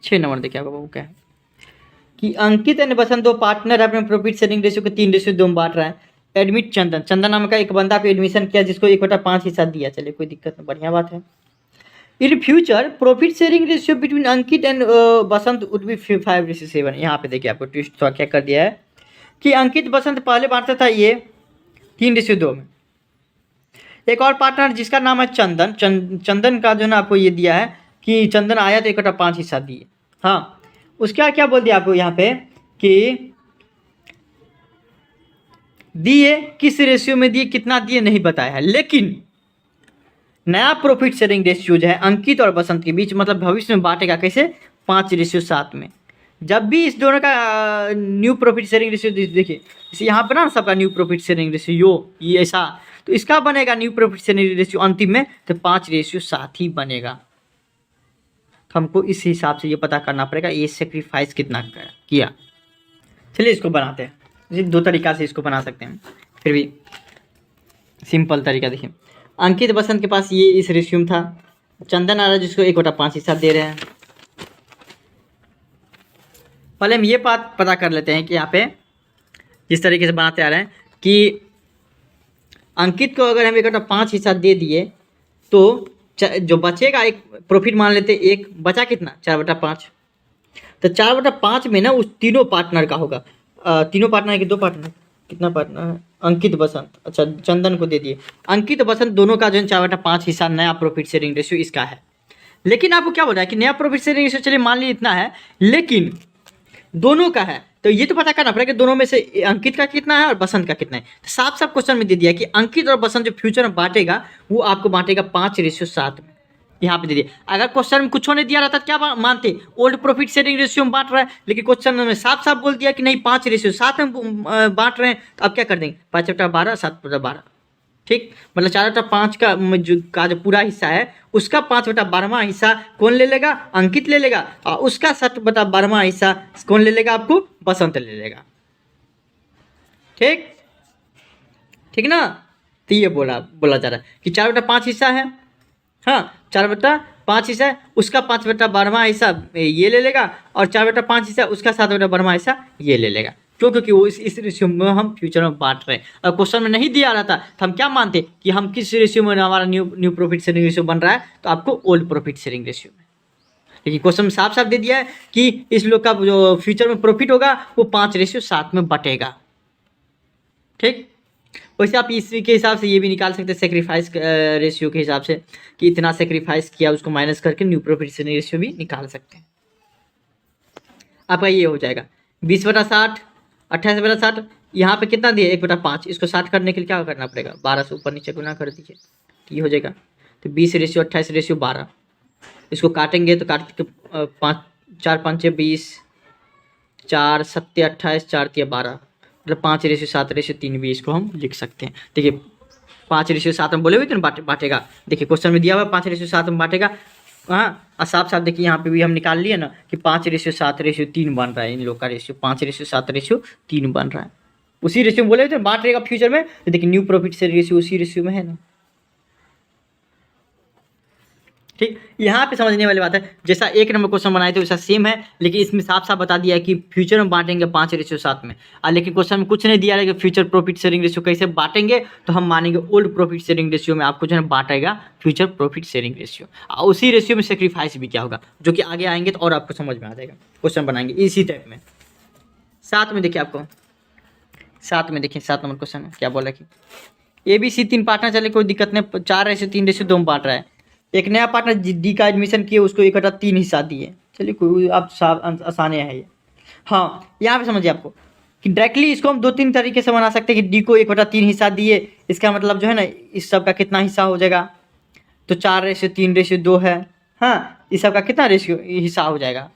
A: 6 नंबर देखिए आपको क्या है कि अंकित एंड बसंत दो पार्टनर अपने प्रॉफिट शेयरिंग रेशियो को 3:2 में बांट रहा है। एडमिट चंदन, चंदन नाम का एक बंदा को एडमिशन किया जिसको 1/5 हिस्सा दिया, चलिए कोई दिक्कत नहीं, बढ़िया बात है। इन future profit sharing ratio between Ankit and Basant would be 5:7। यहाँ पे देखिए आपको ट्विस्ट थोड़ा क्या कर दिया है कि अंकित बसंत पहले बांटता था ये 3:2 में, एक और पार्टनर जिसका नाम है चंदन, चंदन का जो ना आपको ये दिया है कि चंदन आया तो 1/5 हिस्सा दिए। हाँ, उसका क्या बोल दिया आपको यहाँ पे कि दिए, किस रेशियो में दिए, कितना दिए नहीं बताया है, लेकिन नया प्रॉफिट शेयरिंग रेशियो जो है अंकित और बसंत के बीच, मतलब भविष्य में बांटेगा कैसे, 5:7 में। जब भी इस दोनों का न्यू प्रॉफिट शेयरिंग रेशियो देखिए, इसे यहाँ पर ना सबका न्यू प्रॉफिट शेयरिंग रेशियो ये ऐसा, तो इसका बनेगा न्यू प्रॉफिट शेयरिंग रेशियो अंतिम में तो 5:7 ही बनेगा। तो हमको इस हिसाब से ये पता करना पड़ेगा ये सेक्रीफाइस कितना किया। चलिए इसको बनाते हैं, दो तरीका से इसको बना सकते हैं, फिर भी सिंपल तरीका देखिए। अंकित बसंत के पास ये इस रेशियो में था, चंदन आ रहा है जिसको 1/5 हिस्सा दे रहे हैं। पहले हम ये बात पता कर लेते हैं कि यहाँ पे जिस तरीके से बनाते आ रहे हैं कि अंकित को अगर हम 1/5 हिस्सा दे दिए तो जो बचेगा, एक प्रॉफिट मान लेते, एक बचा कितना, 4/5, तो 4/5 में ना उस तीनों पार्टनर का होगा, तीनों पार्टनर के दो पार्टनर, कितना पार्टनर है, अंकित बसंत, अच्छा चंदन को दे दिए, अंकित बसंत दोनों का जो 4/5 हिस्सा नया प्रॉफिट शेयरिंग रेशियो इसका है। लेकिन आपको क्या बोल रहा है कि नया प्रॉफिट शेयरिंग रेशियो चलिए मान लीजिए इतना है, लेकिन दोनों का है, तो ये तो पता करना पड़ेगा कि दोनों में से अंकित का कितना है और बसंत का कितना है। तो साफ साफ क्वेश्चन में दे दिया कि अंकित और बसंत जो फ्यूचर में बांटेगा वो आपको बांटेगा 5:7 में, यहाँ पे दे दिया। अगर क्वेश्चन में कुछ नहीं दिया रहता क्या मानते, ओल्ड प्रॉफिट शेयरिंग रेशियो में बांट रहा है, लेकिन क्वेश्चन में साफ साफ बोल दिया कि नहीं 5:7 में बांट रहे हैं, तो अब क्या कर देंगे, 5/12, 7/12, ठीक, मतलब 4/5 का जो पूरा हिस्सा है उसका 5/12वां हिस्सा कौन ले लेगा, अंकित ले लेगा, और उसका 7/12वां हिस्सा कौन ले लेगा, आपको बसंत ले लेगा। ठीक ठीक ना, तो ये बोला जा रहा है कि 4/5 हिस्सा है, हाँ 4/5 हिस्सा है, उसका 5/12वां हिस्सा ये ले लेगा, और 4/5 हिस्सा उसका 7/12वां हिस्सा ये ले लेगा। क्यों, क्योंकि वो इस रेशियो में हम फ्यूचर में बांट रहे हैं। अगर क्वेश्चन में नहीं दिया रहता तो हम क्या मानते कि हम किस रेशियो में हमारा न्यू प्रॉफिट शेयरिंग रेशियो बन रहा है, तो आपको ओल्ड प्रॉफिट शेयरिंग रेशियो में। लेकिन क्वेश्चन में साफ साफ दे दिया है कि इस लोग का जो फ्यूचर में प्रॉफिट होगा वो 5:7 में बटेगा। ठीक, वैसे आप इसी के हिसाब से ये भी निकाल सकते हैं सेक्रीफाइस रेशियो के हिसाब से कि इतना सेक्रीफाइस किया उसको माइनस करके न्यू प्रॉफिट शेयरिंग रेशियो भी निकाल सकते हैं। आपका ये हो जाएगा 20/60, 28/60, यहाँ पे कितना दिया 1/5, इसको 60 करने के लिए क्या करना पड़ेगा, 12 से ऊपर नीचे गुना कर दीजिए, तो ये हो जाएगा। तो 20:28:12, इसको काटेंगे तो काट के 5 4 5 20, 4 7 28, 4 3 12, मतलब 5:7:3 भी इसको हम लिख सकते हैं। देखिए 5:7 में बोले हुए थे ना बांटेगा, देखिए क्वेश्चन में दिया हुआ 5:7 में बांटेगा, हाँ, और साफ साफ देखिए यहाँ पे भी हम निकाल लिए ना कि 5:7:3 बन रहा है इन लोग का रेशियो, 5:7:3 बन रहा है। उसी रेशियो में बोले थे बांट रहेगा फ्यूचर में, तो देखिए न्यू प्रॉफिट शेयरिंग रेशियो उसी रेशियो में है ना। ठीक, यहाँ पे समझने वाली बात है, जैसा 1 नंबर क्वेश्चन बनाए थे वैसा सेम है, लेकिन इसमें साफ साफ बता दिया है कि फ्यूचर में बांटेंगे 5:7 में। लेकिन क्वेश्चन में कुछ नहीं दिया है कि फ्यूचर प्रॉफिट शेयरिंग रेशियो कैसे बांटेंगे, तो हम मानेंगे ओल्ड प्रॉफिट शेयरिंग रेशियो में आपको जो है बांटेगा फ्यूचर प्रॉफिट शेयरिंग रेशियो। उसी रेशियो में सेक्रीफाइस भी क्या होगा, जो कि आगे आएंगे तो और आपको समझ में आ जाएगा। क्वेश्चन बनाएंगे इसी टाइप में। 7 में देखिए आपको, 7 में देखिए 7 नंबर क्वेश्चन में क्या बोला कि ABC 3 पार्टनर चले, कोई दिक्कत नहीं, 4:3:2 में बांट रहा है। एक नया पार्टनर डी का एडमिशन किए, उसको 1/3 हिस्सा दिए। चलिए कोई आप आसान है ये। हाँ, यहाँ पे समझिए आपको कि डायरेक्टली इसको हम 2-3 तरीके से बना सकते हैं कि डी को 1/3 हिस्सा दिए, इसका मतलब जो है ना इस सब का कितना हिस्सा हो जाएगा, तो 4:3:2 है। हाँ, इस सब का कितना रेशियो हिस्सा हो जाएगा,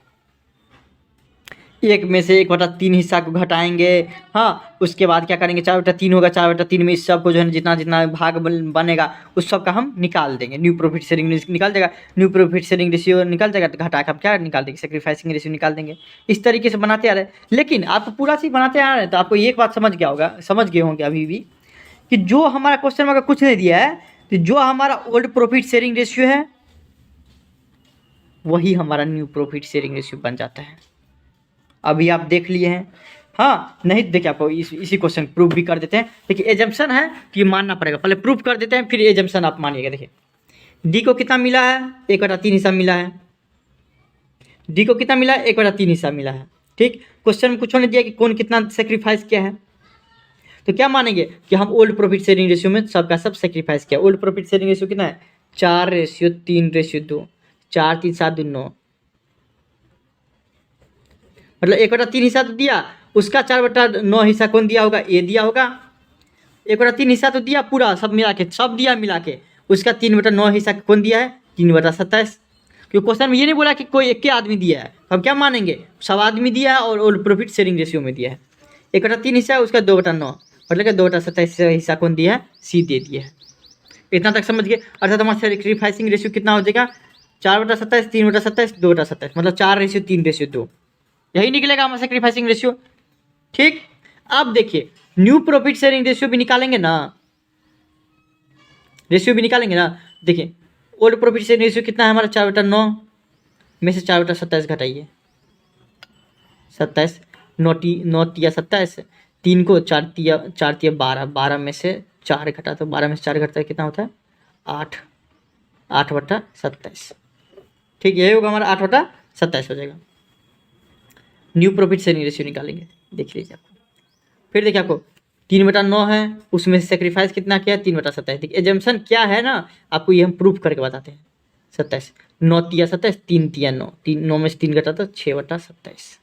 A: एक में से 1/3 हिस्सा को घटाएंगे। हाँ, उसके बाद क्या करेंगे, 4/3 होगा, 4/3 में इस सब को जो है जितना जितना भाग बनेगा उस सब का हम निकाल देंगे, न्यू प्रॉफिट शेयरिंग निकाल जाएगा, न्यू प्रॉफिट शेयरिंग रेशियो निकाल जाएगा, तो घटा के हम क्या निकाल देंगे, सेक्रीफाइसिंग रेशियो निकाल देंगे। इस तरीके से बनाते आ रहे हैं, लेकिन आप पूरा चीज़ बनाते आ रहे हैं तो आपको एक बात समझ गया होगा, समझ गए होंगे अभी भी, कि जो हमारा क्वेश्चन में अगर कुछ नहीं दिया है तो जो हमारा ओल्ड प्रॉफिट शेयरिंग रेशियो है वही हमारा न्यू प्रॉफिट शेयरिंग रेशियो बन जाता है। अभी आप देख लिए हैं। हाँ, नहीं देखिए आपको इसी क्वेश्चन प्रूफ भी कर देते हैं। देखिए एजम्पशन है कि मानना पड़ेगा, पहले प्रूफ कर देते हैं फिर एजम्पशन आप मानिएगा। देखिए डी को कितना मिला है, 1/3 हिस्सा मिला है। डी को कितना मिला है, 1/3 हिस्सा मिला है। ठीक, क्वेश्चन में कुछ नहीं दिया कि कौन कितना सेक्रीफाइस किया है, तो क्या मानेंगे कि हम ओल्ड प्रॉफिट शेयरिंग रेशियो में सबका सब सेक्रीफाइस किया। ओल्ड प्रॉफिट शेयरिंग रेशियो कितना है, 4:3:2, 4 3 7 2 9, मतलब 1/3 हिस्सा तो दिया, उसका 4/9 हिस्सा कौन दिया होगा, ए दिया होगा। 1/3 हिस्सा तो दिया पूरा सब मिला के, सब दिया मिला के, उसका 3/9 हिस्सा कौन दिया है, 3/27। क्योंकि क्वेश्चन में ये नहीं बोला कि कोई एक आदमी दिया है, हम क्या मानेंगे सब आदमी दिया है और ओल्ड प्रॉफिट शेयरिंग रेशियो में दिया है। 1/3 हिस्सा है, उसका 2/9, मतलब कि 2/27 हिस्सा कौन दिया है, सी दे दिया है। इतना तक समझ गए। अर्थात हमारा सेक्रीफाइसिंग रेशियो कितना हो जाएगा, 4/27, 3/27, 2/27, मतलब 4:3:2, यही निकलेगा हमारा सेक्रीफाइसिंग रेशियो। ठीक, अब देखिए न्यू प्रॉफिट शेयरिंग रेशियो भी निकालेंगे ना, रेशियो भी निकालेंगे ना। देखिए ओल्ड प्रॉफिट शेयरिंग रेशियो कितना है हमारा, 4/9 में से 4/27 घटाइए, 27, 9 तिया 27, 3 को 4 तिया 12, 12 में से 4 घटा, तो 12 में से 4 घटता है कितना होता है, 8, 8/27। ठीक, यही होगा हमारा 8/27 हो जाएगा। न्यू प्रॉफिट शेयरिंग रेशियो निकालेंगे, देख लीजिए आपको। फिर देखिए आपको 3/9 है, उसमें से सेक्रीफाइस कितना किया, 3/27। देखिए एजम्पशन क्या है ना, आपको ये हम प्रूफ करके बताते हैं। 27, 9 तिया 27, 3 तिया 9, 9 में से 3 घटा तो 6/27।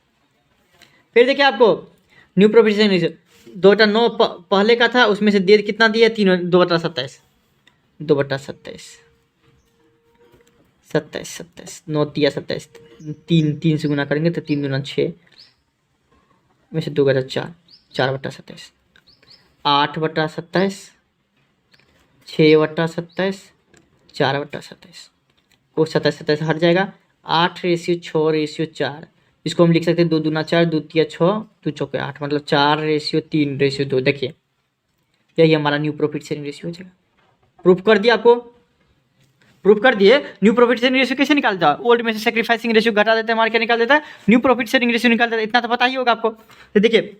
A: फिर देखिए आपको न्यू प्रॉफिट शेयरिंग रेशियो 2/9 पहले का था, उसमें से दे कितना दिया, 2/27, 2/27, 27, 9 तिया 27, 3 से गुना करेंगे तो 3 दूना 6 में से 2 घटा 4, 4/27, 8/27, 6/27, 4/27 को 27 हट जाएगा, 8:6:4। इसको हम लिख सकते हैं 2 दूना 4, 2 तिया 6, 2 चौके 8, मतलब 4:3:2। देखिए यही हमारा न्यू प्रॉफिट शेयरिंग रेशियो हो जाएगा। प्रूफ कर दिया आपको, प्रूफ कर दिए। न्यू प्रॉफिट शेयरिंग रेशियो कैसे निकालता है, ओल्ड में से सेक्रीफाइसिंग रेशियो घटा देता है, हमारा क्या निकाल देता है, न्यू प्रॉफिट शेयरिंग रेशियो निकाल देता है। इतना तो पता ही होगा आपको। तो देखिए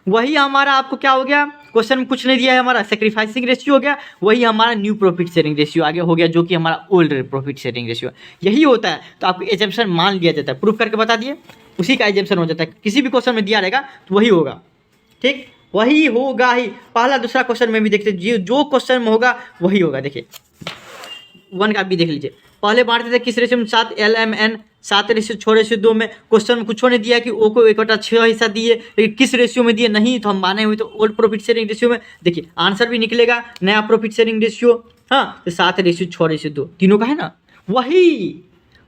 A: वही हमारा आपको क्या हो गया, क्वेश्चन में कुछ नहीं दिया है, हमारा सेक्रीफाइसिंग रेशियो हो गया, वही हमारा न्यू प्रॉफिट शेयरिंग रेशियो आगे हो गया, जो कि हमारा ओल्ड प्रॉफिट शेयरिंग रेशियो यही होता है। तो आपको एजम्पशन मान लिया जाता है, प्रूफ करके बता दिए, उसी का एजम्पशन हो जाता है। किसी भी क्वेश्चन में दिया रहेगा तो वही होगा। ठीक, वही होगा ही, पहला दूसरा क्वेश्चन में भी देखते जो क्वेश्चन में होगा वही होगा। देखिए 1 का भी देख लीजिए, पहले बांटते थे किस रेशियो में, 7 LMN 7:6:2 में। क्वेश्चन में कुछ नहीं दिया कि ओ को 1/6 हिस्सा दिए, लेकिन किस रेशियो में दिए नहीं तो हम माने हुए तो ओल्ड प्रॉफिट शेयरिंग रेशियो में। देखिए आंसर भी निकलेगा नया प्रॉफिट शेयरिंग रेशियो। हाँ, तो 7:6:2 तीनों का है ना, वही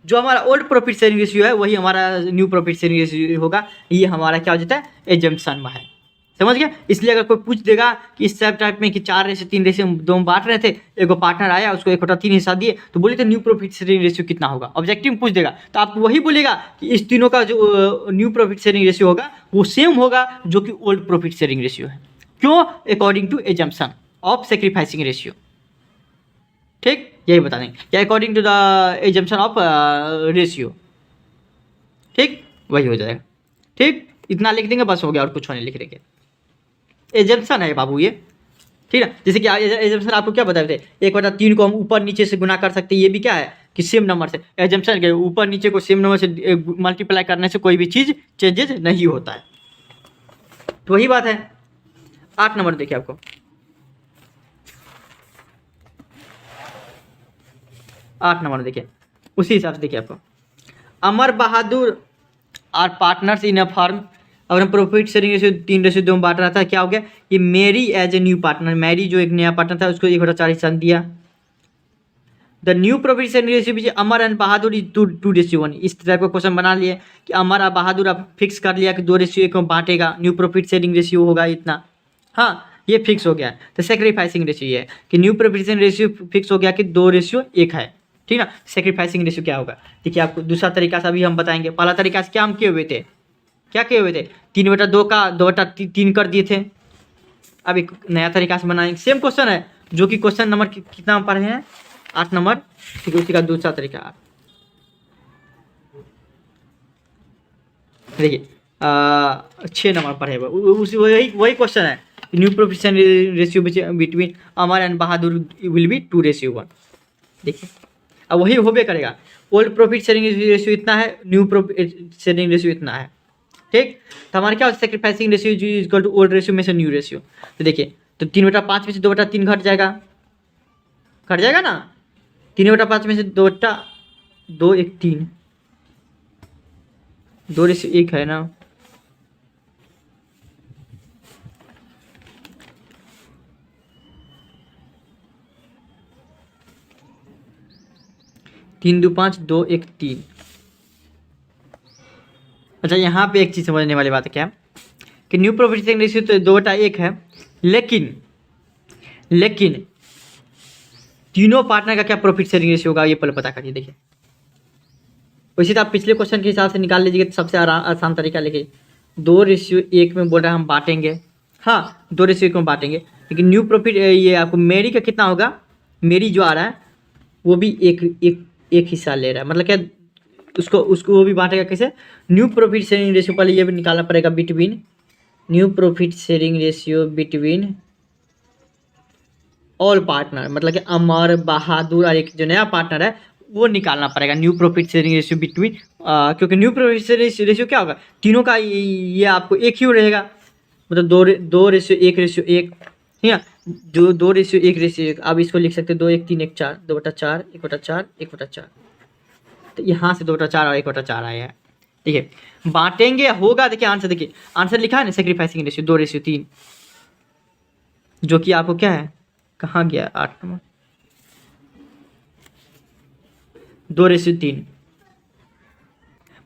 A: जो हमारा ओल्ड प्रॉफिट शेयरिंग रेशियो है वही हमारा न्यू प्रॉफिट शेयरिंग रेशियो होगा। ये हमारा क्या हो जाता है, एजम्पशन में है। समझ गया। इसलिए अगर कोई पूछ देगा कि इस टाइप में कि 4:3 रेशियो दो में बांट रहे थे, एक पार्टनर आया उसको 1/3 हिस्सा दिए, तो बोले थे न्यू प्रॉफिट शेयरिंग रेशियो कितना होगा, ऑब्जेक्टिव में पूछ देगा तो आप वही बोलेगा कि इस तीनों का जो न्यू प्रॉफिट शेयरिंग रेशियो होगा वो सेम होगा जो कि ओल्ड प्रॉफिट शेयरिंग रेशियो है। क्यों? According to assumption of sacrificing ratio. ठीक, यही बता देंगे क्या according to the assumption of ratio. ठीक, वही हो जाएगा। ठीक, इतना लिख देंगे बस हो गया, और कुछ नहीं लिख देंगे। एजम्पशन है बाबू ये, ठीक है। जैसे कि एजम्पशन आपको क्या बताए थे, 1/3 को हम ऊपर नीचे से गुना कर सकते हैं, ये भी क्या है कि सेम नंबर से। एजम्पशन के ऊपर नीचे को सेम नंबर से मल्टीप्लाई करने से कोई भी चीज़ चेंजेज नहीं होता है, तो वही बात है। 8 नंबर देखिए आपको, 8 नंबर देखिए, उसी हिसाब से देखिए आपको, Amar Bahadur are partners in a firm. और हम प्रॉफिट शेयरिंग रेशियो 3:2 में बांट रहा था, क्या हो गया कि मेरी एज ए न्यू पार्टनर, मेरी जो एक नया पार्टनर था उसको 1/4 हिस्सा दिया। The new profit sharing ratio भी अमर एंड बहादुर इज 2:1। इस टाइप का क्वेश्चन बना लिए कि अमर और बहादुर आप फिक्स कर लिया कि 2:1 में बांटेगा, न्यू प्रॉफिट शेयरिंग रेशियो होगा इतना। हाँ, ये फिक्स हो गया। तो सेक्रीफाइसिंग रेशियो ये है कि new profit sharing ratio fix हो गया कि 2:1 है, ठीक ना। सेक्रीफाइसिंग रेशियो क्या होगा, देखिए आपको दूसरा तरीका से अभी हम बताएंगे। पहला तरीका से क्या हम किए हुए थे, क्या किए हुए थे, 3/2 का 2/3 कर दिए थे। अब एक नया तरीका से बनाएंगे, सेम क्वेश्चन है जो कि क्वेश्चन नंबर कितना पढ़े हैं, 8 नंबर, ठीक है। उसी का दूसरा तरीका देखिए 6 नंबर पढ़े हुए, उसी वही क्वेश्चन है। New profit ratio between Amar and Bahadur will be 2:1। देखिए अब वही होबे करेगा। ओल्ड प्रॉफिट शेयरिंग रेशियो इतना है, न्यू प्रॉफिट शेयरिंग रेशियो इतना है, ठीक। तो हमारा क्या होता है, sacrificing ratio is equal to old ratio में से न्यू रेशियो। तो देखिए, तो 3/5 में से 2/3 घट जाएगा ना। 3/5 में से 2 1 3, 2:1 है ना। तीन 2 5 2 1 3। अच्छा, यहाँ पे एक चीज़ समझने वाली बात है क्या कि न्यू प्रॉफिट शेयरिंग रेशियो तो 2/1 है, लेकिन तीनों पार्टनर का क्या प्रॉफिट शेयरिंग रेशियो होगा ये पहले पता करिए। देखिए वैसे तो आप पिछले क्वेश्चन के हिसाब से निकाल लीजिएगा तो सबसे आसान तरीका लिखिए, 2:1 में बोल रहा है हम बांटेंगे। हाँ, 2:1 में बांटेंगे, लेकिन न्यू प्रॉफिट ये आपको मेरी का कितना होगा, मेरी जो आ रहा है वो भी एक हिस्सा ले रहा है, मतलब क्या उसको वो भी बांटेगा कैसे, न्यू प्रॉफिट शेयरिंग रेशियो पहले ये भी निकालना पड़ेगा between, new profit sharing ratio between all partner, मतलब कि अमर बहादुर और एक जो नया पार्टनर है वो निकालना पड़ेगा new profit sharing ratio between, क्योंकि न्यू प्रॉफिट शेयरिंग रेशियो क्या होगा, तीनों का ये आपको एक ही रहेगा, मतलब 2:1, ठीक है। जो 2:1, आप इसको लिख सकते हैं 2 1 3 1 4, 2/4 1/4 1/4। तो यहाँ से 2/4 और 1/4 आया है, ठीक है। बांटेंगे होगा, देखिए आंसर, देखिए आंसर लिखा है ना, सेक्रीफाइसिंग रेशियो 2:3, जो कि आपको क्या है, कहाँ गया 8 नंबर, 2:3।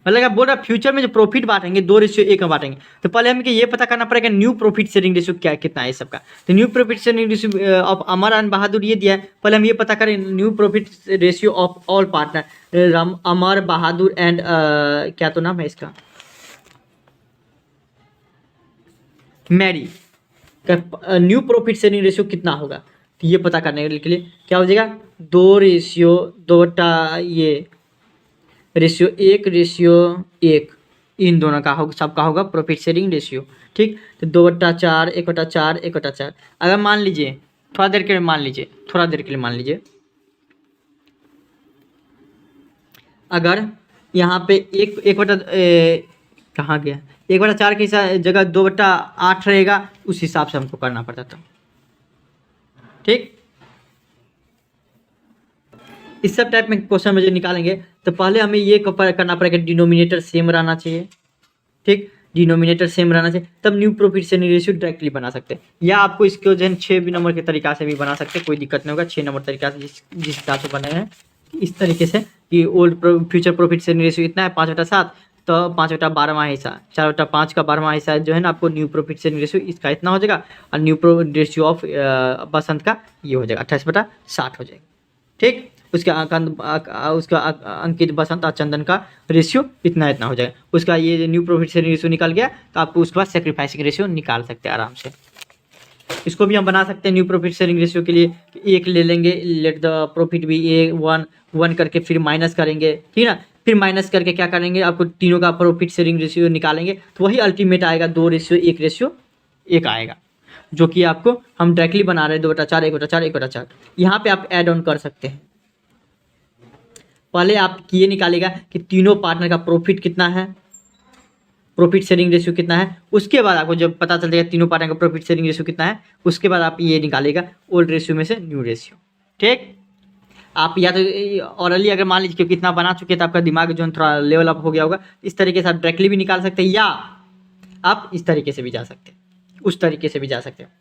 A: मतलब आप बोल रहे फ्यूचर में जो प्रॉफिट बांटेंगे 2:1 में बांटेंगे, तो पहले हमें ये पता करना पड़ेगा न्यू प्रॉफिट शेयरिंग रेशियो क्या कितना है सबका। तो new profit sharing ratio of Amar and Bahadur ये दिया है, पहले हम ये पता करें new profit ratio of all partner, Amar Bahadur and क्या तो नाम है इसका, मैरी का न्यू प्रॉफिट शेयरिंग रेशियो कितना होगा। तो ये पता करने के लिए क्या हो जाएगा, 2:2 ये रेशियो 1:1, इन दोनों का होगा, सबका होगा प्रॉफिट शेयरिंग रेशियो, ठीक। तो 2/4 1/4 1/4। अगर मान लीजिए थोड़ा देर के लिए मान लीजिए, अगर यहाँ पे कहाँ गया, 1/4 की जगह 2/8 रहेगा, उस हिसाब से हमको करना पड़ता था, ठीक। इस सब टाइप में क्वेश्चन में जो निकालेंगे तो पहले हमें ये करना पड़ेगा डिनोमिनेटर सेम रहना चाहिए, ठीक। डिनोमिनेटर सेम रहना चाहिए, तब new profit sharing ratio directly बना सकते हैं, या आपको इसको जो है 6 नंबर के तरीका से भी बना सकते हैं, कोई दिक्कत नहीं होगा। 6 नंबर तरीका से जिस हिसाब से बने हैं इस तरीके से कि old future profit sharing ratio इतना है 5/7, तो 5/12वां हिस्सा, 4/5 का 12वां हिस्सा जो है ना आपको न्यू प्रॉफिट शेयरिंग रेशियो इसका इतना हो जाएगा, और न्यू प्रॉफिट रेशियो ऑफ बसंत का ये हो जाएगा 28/60 हो जाएगा। ठीक, उसका अंकित बसंत और चंदन का रेशियो इतना इतना हो जाएगा। उसका ये न्यू प्रॉफिट शेयरिंग रेशियो निकल गया, तो आपको उसके बाद सेक्रीफाइसिंग रेशियो निकाल सकते हैं आराम से। इसको भी हम बना सकते हैं न्यू प्रॉफिट शेयरिंग रेशियो के लिए, एक ले लेंगे, लेट द प्रॉफिट भी ए 1 करके फिर माइनस करेंगे, ठीक है ना, फिर माइनस करके क्या करेंगे, आपको तीनों का प्रॉफिट शेयरिंग रेशियो निकालेंगे, तो वही अल्टीमेट आएगा 2:1 आएगा, जो कि आपको हम डायरेक्टली बना रहे हैं 2/4 1/4 1/4। यहाँ पे आप ऐड ऑन कर सकते हैं। पहले आप ये निकालेगा कि तीनों पार्टनर का प्रॉफिट कितना है, प्रॉफिट शेयरिंग रेशियो कितना है, उसके बाद आपको जब पता चल जाएगा तीनों पार्टनर का प्रॉफिट शेयरिंग रेशियो कितना है, उसके बाद आप ये निकालेगा ओल्ड रेशियो में से न्यू रेशियो। ठीक, आप या तो ऑरली अगर मान लीजिए कितना बना चुके हैं तो आपका दिमाग जो है थोड़ा लेवल अप हो गया होगा, इस तरीके से आप डायरेक्टली भी निकाल सकते हैं, या आप इस तरीके से भी जा सकते हैं, उस तरीके से भी जा सकते हैं।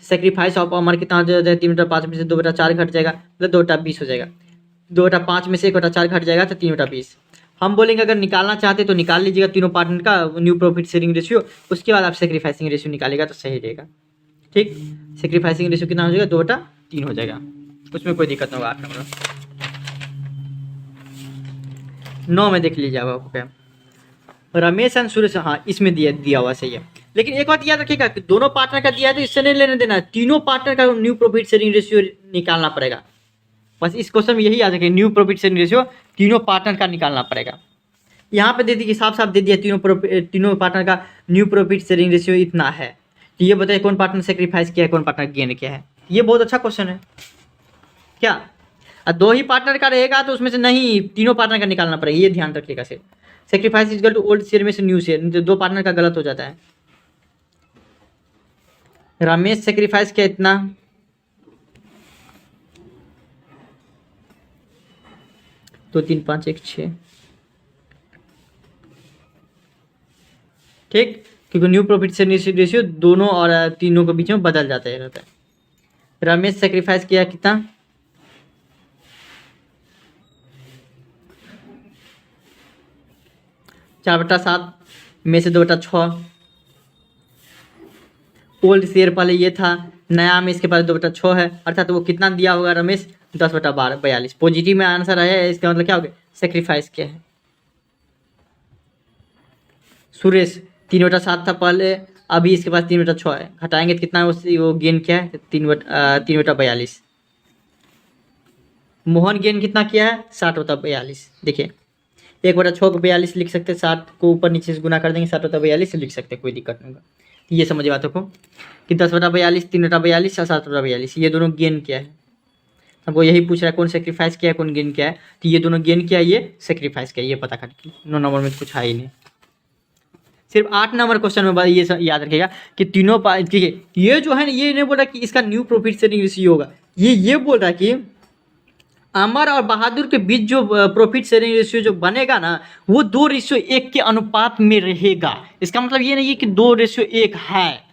A: सेक्रीफाइस ऑफ अमर कितना हो जाएगा, 3/5 में से 2/4 घट जाएगा, मतलब 2/20 हो जाएगा। 2/5 में से 1/4 घट जाएगा तो 3/20। हम बोलेंगे अगर निकालना चाहते तो निकाल लीजिएगा तीनों पार्टनर का न्यू प्रॉफिट शेयरिंग रेशियो, उसके बाद आप सेक्रीफाइसिंग रेशियो निकालेगा तो सही रहेगा। ठीक, सेक्रीफाइसिंग रेशियो कितना हो जाएगा, 2/3 हो जाएगा, उसमें कोई दिक्कत नहीं होगा। 8 नंबर 9 में देख लीजिए आपको क्या, रमेश एंड सुरेश, हाँ इसमें दिया हुआ सही है। लेकिन एक बात याद रखिएगा कि दोनों पार्टनर का दिया है तो इससे नहीं लेने देना है, तीनों पार्टनर का न्यू प्रॉफिट शेयरिंग रेशियो निकालना पड़ेगा। बस इस क्वेश्चन में यही याद रखिए, न्यू प्रॉफिट शेयरिंग रेशियो तीनों पार्टनर का निकालना पड़ेगा। यहाँ पे दे दीजिए, साफ साफ दे दिया तीनों पार्टनर का न्यू प्रॉफिट शेयरिंग रेशियो इतना है, तो ये बताइए कौन पार्टनर सेक्रीफाइस किया है, कौन पार्टनर गेन किया है। ये बहुत अच्छा क्वेश्चन है क्या। और 2 ही पार्टनर का रहेगा तो उसमें से नहीं, तीनों पार्टनर का निकालना पड़ेगा, ये ध्यान रखिएगा सिर्फ। Sacrifice equal to old share में से न्यू शेयर, तो 2 पार्टनर का गलत हो जाता है। रमेश सेक्रीफाइस किया इतना, तो 3 5 1 6, ठीक, क्योंकि न्यू प्रॉफिट शेयरिंग रेशियो दोनों और तीनों के बीच में बदल जाता है रहता है। रमेश सेक्रीफाइस किया कितना, 4/7 में से 2/6। ओल्ड शेयर पहले ये था, नया में इसके पास 2/6 है, अर्थात वो कितना दिया होगा रमेश, 10/42। पॉजिटिव में आंसर है, इसका मतलब क्या हो गया, सेक्रीफाइस किया है। सुरेश 3/7 था पहले, अभी इसके पास 3/6 है, घटाएंगे तो कितना है, वो गेन क्या है, 3/42। मोहन गेन कितना किया है, 60/42। देखिए 1/6 को 42 लिख सकते हैं, 60 को ऊपर नीचे से गुना कर देंगे, 60/42 लिख सकते हैं, कोई दिक्कत नहीं होगा। ये समझ बातों को कि 10/42, 3/42 और 7/42 ये दोनों गेन किया है। हमको यही पूछ रहा है कौन सेक्रीफाइस किया है, कौन गेन किया है, तो ये दोनों गेन किया है, ये सेक्रीफाइस किया है, ये पता करके 9 नंबर में कुछ है ही नहीं। सिर्फ 8 नंबर क्वेश्चन में ये याद रखिएगा कि तीनों ठीक है, ये जो है ना, ये नहीं बोल रहा कि इसका न्यू प्रॉफिट शेयरिंग रेशियो होगा, ये बोल रहा है कि अमर और बहादुर के बीच जो प्रॉफिट शेयरिंग रेशियो जो बनेगा ना, वो 2:1 के अनुपात में रहेगा। इसका मतलब ये नहीं है कि 2:1 है।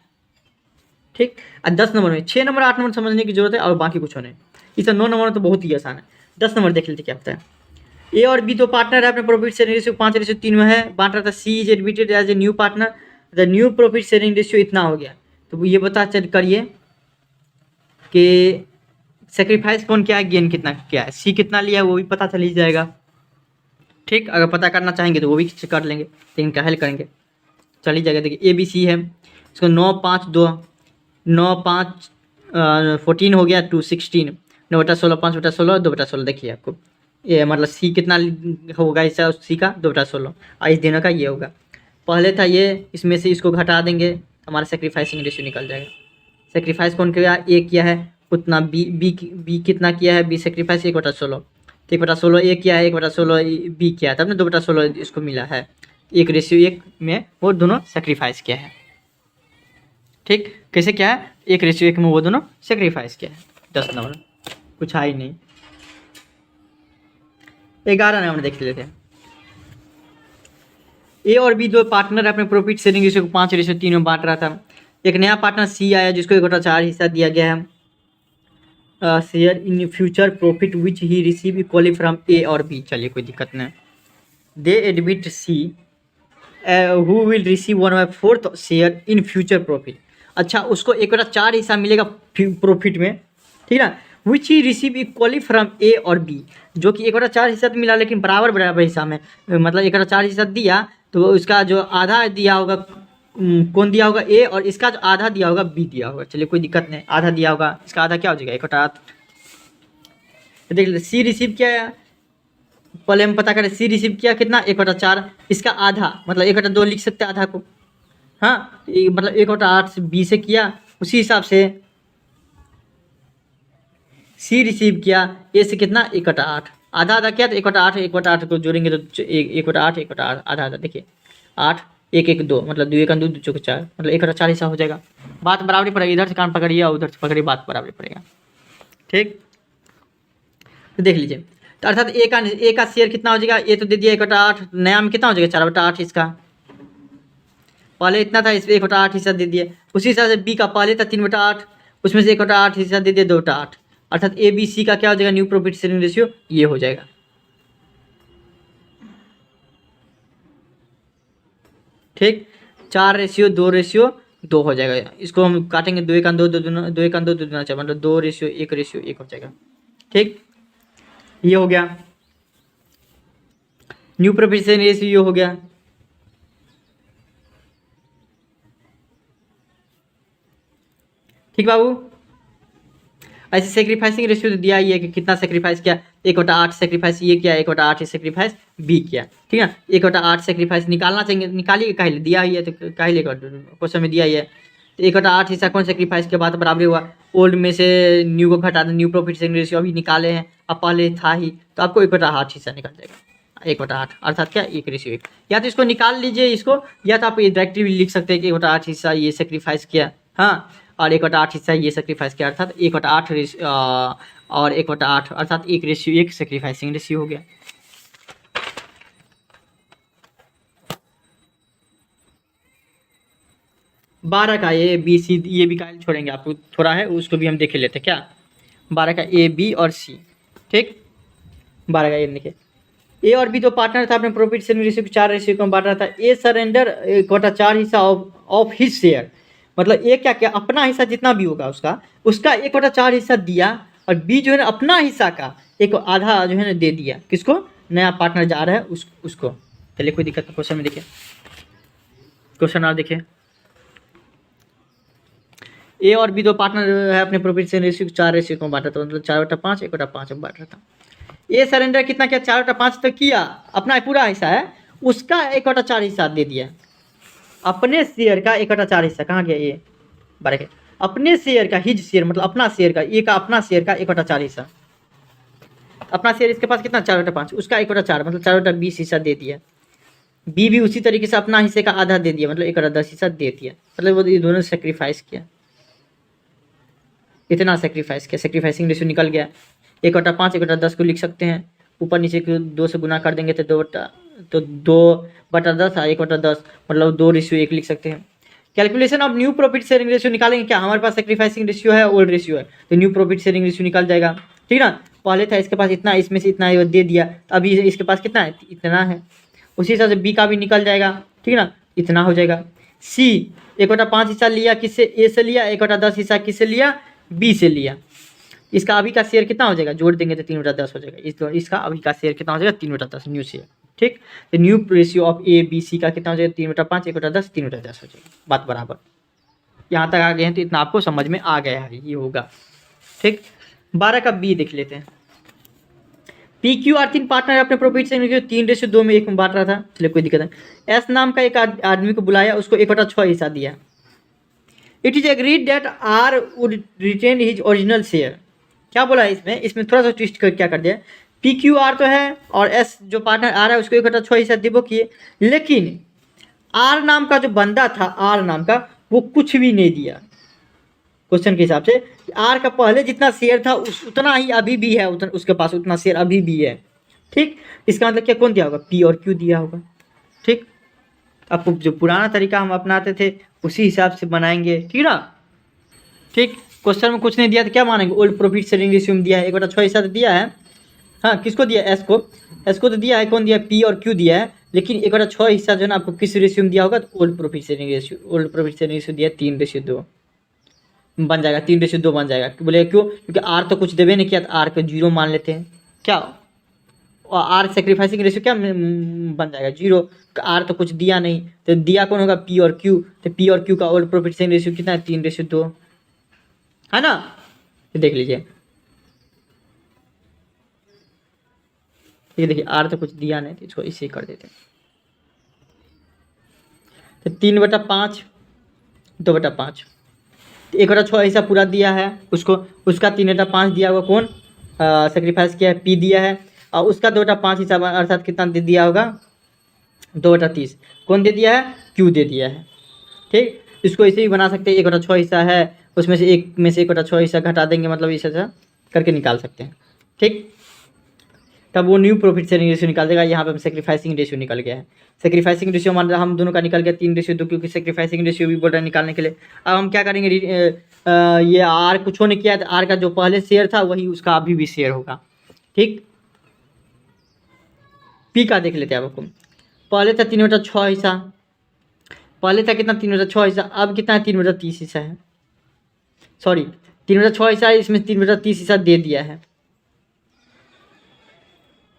A: ठीक, 10 नंबर में 6 नंबर 8 नंबर समझने की जरूरत है, और बाकी कुछ नहीं। इसका 9 नंबर तो बहुत ही आसान है। 10 नंबर देख लेते क्या होता है। ए और बी 2 पार्टनर है, अपने प्रॉफिट शेयरिंग रेशियो 5:3 में है, बांट रहा था। C is admitted as a new partner, the new profit sharing ratio इतना हो गया। तो ये बता चल करिए कि सेक्रीफाइस कौन क्या है, गेन कितना क्या है, सी कितना लिया है वो भी पता चल ही जाएगा। ठीक, अगर पता करना चाहेंगे तो वो भी कर लेंगे, लेकिन क्या हल करेंगे, चल ही जाएगा। देखिए ए बी सी है, इसको 9 5 2 9 5 14 हो गया, 2 16, 9/16 5/16 2/16। देखिए आपको ये मतलब सी कितना होगा, इसका सी का 2/16, और इस दिनों का ये होगा। पहले था ये, इसमें से इसको घटा देंगे, हमारा सेक्रीफाइसिंग रेशियो निकल जाएगा। सेक्रीफाइस कौन किया, ए किया है उतना, बी कितना किया है, बी सेक्रीफाइस 1/16, तो 1/16 ए किया है, 1/16 बी किया है, तब ना 2/16 इसको मिला है। 1:1 में वो दोनों सेक्रीफाइस किया है। ठीक, कैसे क्या है, 1:1 में वो दोनों सेक्रीफाइस किया है। 10 नंबर कुछ है ही नहीं। 11 नंबर देख लेते हैं। ए और बी 2 पार्टनर अपने प्रॉफिट शेयरिंग रेशियो को 5:3 में बांट रहा था। एक नया पार्टनर सी आया जिसको 1/4 हिस्सा दिया गया है, share in future profit which he receive equally from A और बी। चलिए कोई दिक्कत नहीं, they admit C who will receive 1/4 share in future profit. अच्छा, उसको 1/4 हिस्सा मिलेगा प्रॉफिट में, ठीक है ना। विच he receive equally from A और बी, जो कि 1/4 हिस्सा तो मिला लेकिन बराबर बराबर हिस्सा में, मतलब 1/4 हिस्सा दिया तो उसका जो आधा दिया होगा कौन दिया होगा, ए, और इसका जो आधा दिया होगा बी दिया होगा। चलिए कोई दिक्कत नहीं, आधा दिया होगा, इसका आधा क्या हो जाएगा 1/8। देख लेते सी रिसीव किया है, पहले हम पता करें सी रिसीव किया कितना 1/4, इसका आधा मतलब 1/2 लिख सकते हैं आधा को। हाँ, मतलब 1/8 से बी से किया, उसी हिसाब से सी रिसीव किया ए से कितना 1/8, आधा आधा किया तो 1/8, 1/8 को जोड़ेंगे तो 1/8, 1/8 आधा आधा, देखिए 8 1 1 2, मतलब 2 1 2 2 चौके 4, मतलब 1/4 हिस्सा हो जाएगा। बात बराबरी पड़ेगी, इधर से कान पकड़िए और उधर से पकड़िए, बात बराबरी पड़ेगा। ठीक, तो देख लीजिए, तो अर्थात ए का शेयर कितना हो जाएगा, ए तो दे दिया 1/8, नया में कितना हो जाएगा 4/8 इसका, पहले इतना था इसमें 1/8 हिस्सा दे दिए। उसी हिसाब से बी का पहले था 3/8, उसमें से 1/8 हिस्सा दे दिए 2/8, अर्थात ए बी सी का क्या हो जाएगा न्यू प्रॉफिट शेयरिंग रेशियो ये हो जाएगा। ठीक, 4:2:2 हो जाएगा। इसको हम काटेंगे 2 1 2 2 2 1 2 2 2 4, मतलब 2:1:1 हो जाएगा। ठीक, ये हो गया न्यू प्रॉफिट शेयरिंग रेशियो, ये हो गया। ठीक बाबू, ऐसे सेक्रीफाइसिंग रेशियो तो दिया ही है कि कितना सेक्रीफाइस किया, 1/8 सेक्रीफाइस ये किया, 1/8 सेक्रीफाइस बी किया, ठीक है। 1/8 सेक्रीफाइस निकालना चाहिए, निकालिए, काहे दिया ही है तो काहे क्वेश्चन में दिया ही है। तो 1/8 हिस्सा कौन सेक्रीफाइस के बाद बराबर हुआ, ओल्ड में से न्यू को घटा दो, न्यू प्रॉफिट शेयरिंग रेशियो अभी निकाले हैं, अब पहले था ही तो आपको 1/8 हिस्सा निकल जाएगा, 1/8 अर्थात क्या 1:1। या तो इसको निकाल लीजिए इसको, या तो आप डायरेक्टली लिख सकते हैं कि 1/8 हिस्सा ये सेक्रीफाइस किया, हाँ, और 1/8 हिस्सा ये सेक्रीफाइस किया, अर्थात 1/8 और 1/8 अर्थात 1:1 सेक्रीफाइसिंग रेशियो हो गया। बारह का ए बी सी, ये भी कायल छोड़ेंगे, आपको थोड़ा है उसको भी हम देख लेते हैं क्या। 12 का ए बी और सी, ठीक, 12 का ए देखिए, ए और बी तो पार्टनर था, अपने प्रॉफिट शेयरिंग रेशियो 4 को बांट रहा था। ए सरेंडर 1/4 हिस्सा ऑफ हिज शेयर, मतलब ए क्या क्या अपना हिस्सा जितना भी होगा उसका 1/4 हिस्सा दिया, और बी जो है ना अपना हिस्सा का एक आधा जो है ना दे दिया, किसको, नया पार्टनर जा रहा है उसको। चलिए कोई दिक्कत नहीं, क्वेश्चन में देखिए, क्वेश्चन आप देखिए, ए और बी दो पार्टनर है, अपने प्रॉफिट शेयरिंग रेशियो 4 को बांटा था, मतलब 4/5 1/5 में बांट रहा था। ए सरेंडर कितना किया 4/5 तक किया, अपना पूरा हिस्सा है, उसका 1/4 हिस्सा दे दिया, अपने शेयर का 1/4 हिस्सा कहाँ गया ये बारह, अपने शेयर का हिज शेयर मतलब अपना शेयर का, ए का अपना शेयर का 1/4 हिस्सा, अपना शेयर इसके पास कितना 4/5, उसका 1/4 मतलब 4/20 हिस्सा दे दिया। बी भी उसी तरीके से अपना हिस्से का आधा दे दिया, मतलब 1/10 हिस्सा दे दिया, मतलब वो ये दोनों सेक्रीफाइस किया, इतना सेक्रीफाइस किया, सेक्रीफाइसिंग रेशियो निकल गया। 1/5 1/10 को लिख सकते हैं, ऊपर नीचे को 2 से गुना कर देंगे तो 2/10 1/10 मतलब 2:1 लिख सकते हैं। Calculation of new profit sharing ratio निकालेंगे क्या, हमारे पास सेक्रीफाइसिंग रेशियो है, ओल्ड रेशियो है, तो न्यू प्रॉफिट शेयरिंग रेशियो निकल जाएगा, ठीक ना। पहले था इसके पास इतना, इसमें से इतना दे दिया, तो अभी इसके पास कितना है, इतना है, उसी हिसाब से बी का भी निकल जाएगा, ठीक ना, इतना हो जाएगा। सी 1/5 हिस्सा लिया किससे, ए से लिया, 1/10 हिस्सा किससे लिया, बी से लिया, इसका अभी का शेयर कितना हो जाएगा, जोड़ देंगे तो 3/10 हो जाएगा, इसका अभी का शेयर कितना हो जाएगा 3/10 न्यू शेयर, ठीक। तो new ratio of A B C का कितना हो जाएगा 3/5 1/10 3/10 हो जाएगा, बात बराबर। यहाँ तक आ गए हैं तो इतना आपको समझ में आ गया है, ये होगा, ठीक। 12 का बी देख लेते हैं, पी क्यू आर 3 पार्टनर अपने प्रॉफिट से 3:2 में 1 में बांट रहा था, चलिए कोई दिक्कत नहीं। एस नाम का एक आदमी को बुलाया, उसको 1/6 हिस्सा दिया। It is agreed that R would retain his original share, क्या बोला है इसमें थोड़ा सा ट्विस्ट कर क्या कर दिया, पी क्यू आर तो है और एस जो पार्टनर आ रहा है उसको 1/6 हिस्सा देबो किए, लेकिन आर नाम का जो बंदा था, आर नाम का, वो कुछ भी नहीं दिया। क्वेश्चन के हिसाब से आर का पहले जितना शेयर था उतना ही अभी भी है, उसके पास उतना शेयर अभी भी है, ठीक। इसका मतलब क्या कौन दिया होगा, पी और क्यू दिया होगा, ठीक। आपको जो पुराना तरीका हम अपनाते थे उसी हिसाब से बनाएंगे, ठीक ना, ठीक। क्वेश्चन में कुछ नहीं दिया तो क्या मानेंगे, ओल्ड प्रॉफिट शेयरिंग रेशियो में दिया है, 1/6 हिस्सा तो दिया है, हाँ, किसको दिया, एस को तो दिया है, कौन दिया, पी और क्यू दिया है, लेकिन 1/6 हिस्सा जो है ना आपको किस रेशियो में दिया होगा, तो old profit sharing ratio, old profit sharing ratio दिया 3:2 बन जाएगा, 3:2 बन जाएगा। बोले क्यों? क्योंकि आर तो कुछ देवे नहीं किया, तो आर को 0 मान लेते हैं क्या, और आर सेक्रीफाइसिंग रेशियो क्या बन जाएगा 0। आर तो कुछ दिया नहीं, तो दिया कौन होगा, पी और क्यू। तो पी और क्यू का ओल्ड प्रॉफिट शेयरिंग रेशियो कितना है, 3:2 है ना। तो देख लीजिए, ये देखिए आर तो कुछ दिया नहीं, तो इसको इसे कर देते हैं। तो 3/5, 2/5, 1/6 हिस्सा पूरा दिया है उसको, उसका 3/5 दिया होगा कौन, सेक्रीफाइस किया है, पी दिया है, और उसका 2/5 हिस्सा अर्थात कितना दे दिया होगा, 2/30 कौन दे दिया है, क्यू दे दिया है। ठीक, इसको ऐसे ही बना सकते हैं, 1/6 हिस्सा है, उसमें से 1/6 हिस्सा घटा देंगे, मतलब इस ऐसा करके निकाल सकते हैं। ठीक, तब वो न्यू प्रॉफिट शेयरिंग रेशियो निकाल देगा। यहाँ पे सेक्रीफाइसिंग रेशियो निकल गया है। सेक्रीफाइसिंग रेशियो मान हम दोनों का निकल गया 3:2, क्योंकि सेक्रीफाइसिंग रेशियो भी बोल रहा है निकालने के लिए। अब हम क्या करेंगे, ये आर कुछ ने किया, तो आर का जो पहले शेयर था वही उसका अभी भी शेयर होगा। ठीक, पी का देख लेते हैं आपको। पहले था 3/6 हिस्सा, पहले था कितना 3/6 हिस्सा, अब कितना है 3/30 हिस्सा है, सॉरी 3/6 हिस्सा है, इसमें 3/30 हिस्सा दे दिया है।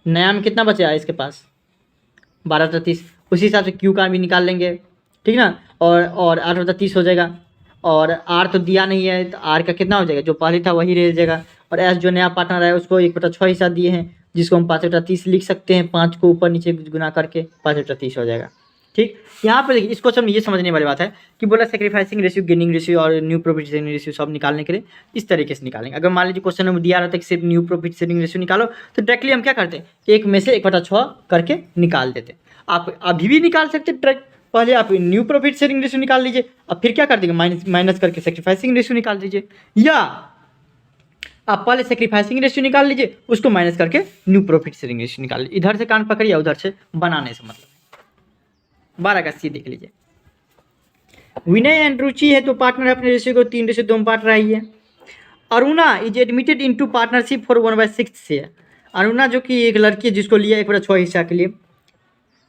A: नया में कितना बचा है इसके पास, 12/30, उसी हिसाब से क्यू का भी निकाल लेंगे। ठीक ना, और 8/30 हो जाएगा, और आर तो दिया नहीं है, तो आर का कितना हो जाएगा, जो पहले था वही रह जाएगा। और एस जो नया पार्टनर है उसको 1/6 हिस्सा दिए हैं, जिसको हम 5/30 लिख सकते हैं, 5 को ऊपर नीचे गुना करके 5/30 हो जाएगा। ठीक, यहाँ पर देखिए इस क्वेश्चन में ये समझने वाली बात है कि बोला सेक्रीफाइसिंग रेशियो, गेनिंग रेशियो और न्यू प्रॉफिट शेयरिंग रेशियो सब निकालने के लिए इस तरीके से निकालेंगे। अगर मान लीजिए क्वेश्चन में दिया रहता है कि सिर्फ न्यू प्रॉफिट शेयरिंग रेशियो निकालो, तो डायरेक्टली हम क्या करते हैं, एक में से 1/6 करके निकाल देते। आप अभी भी निकाल सकते ट्रैक, पहले आप न्यू प्रॉफिट शेयरिंग रेशियो निकाल लीजिए, अब फिर क्या कर देंगे, माइनस करके सेक्रीफाइसिंग रेशियो निकाल दीजिए, या आप पहले सेक्रीफाइसिंग रेशियो निकाल लीजिए, उसको माइनस करके न्यू प्रॉफिट शेयरिंग रेशियो निकाल लीजिए। इधर से कान पकड़िए, उधर से बनाने से मतलब 12 का सी देख लीजिए। विनय एंड रुचि है तो पार्टनर अपने रेशियो को 3:2 में बांट रही है। Aruna is admitted into partnership for 1/6 share. Aruna जो कि एक लड़की है जिसको लिया 1/6 हिस्सा के लिए,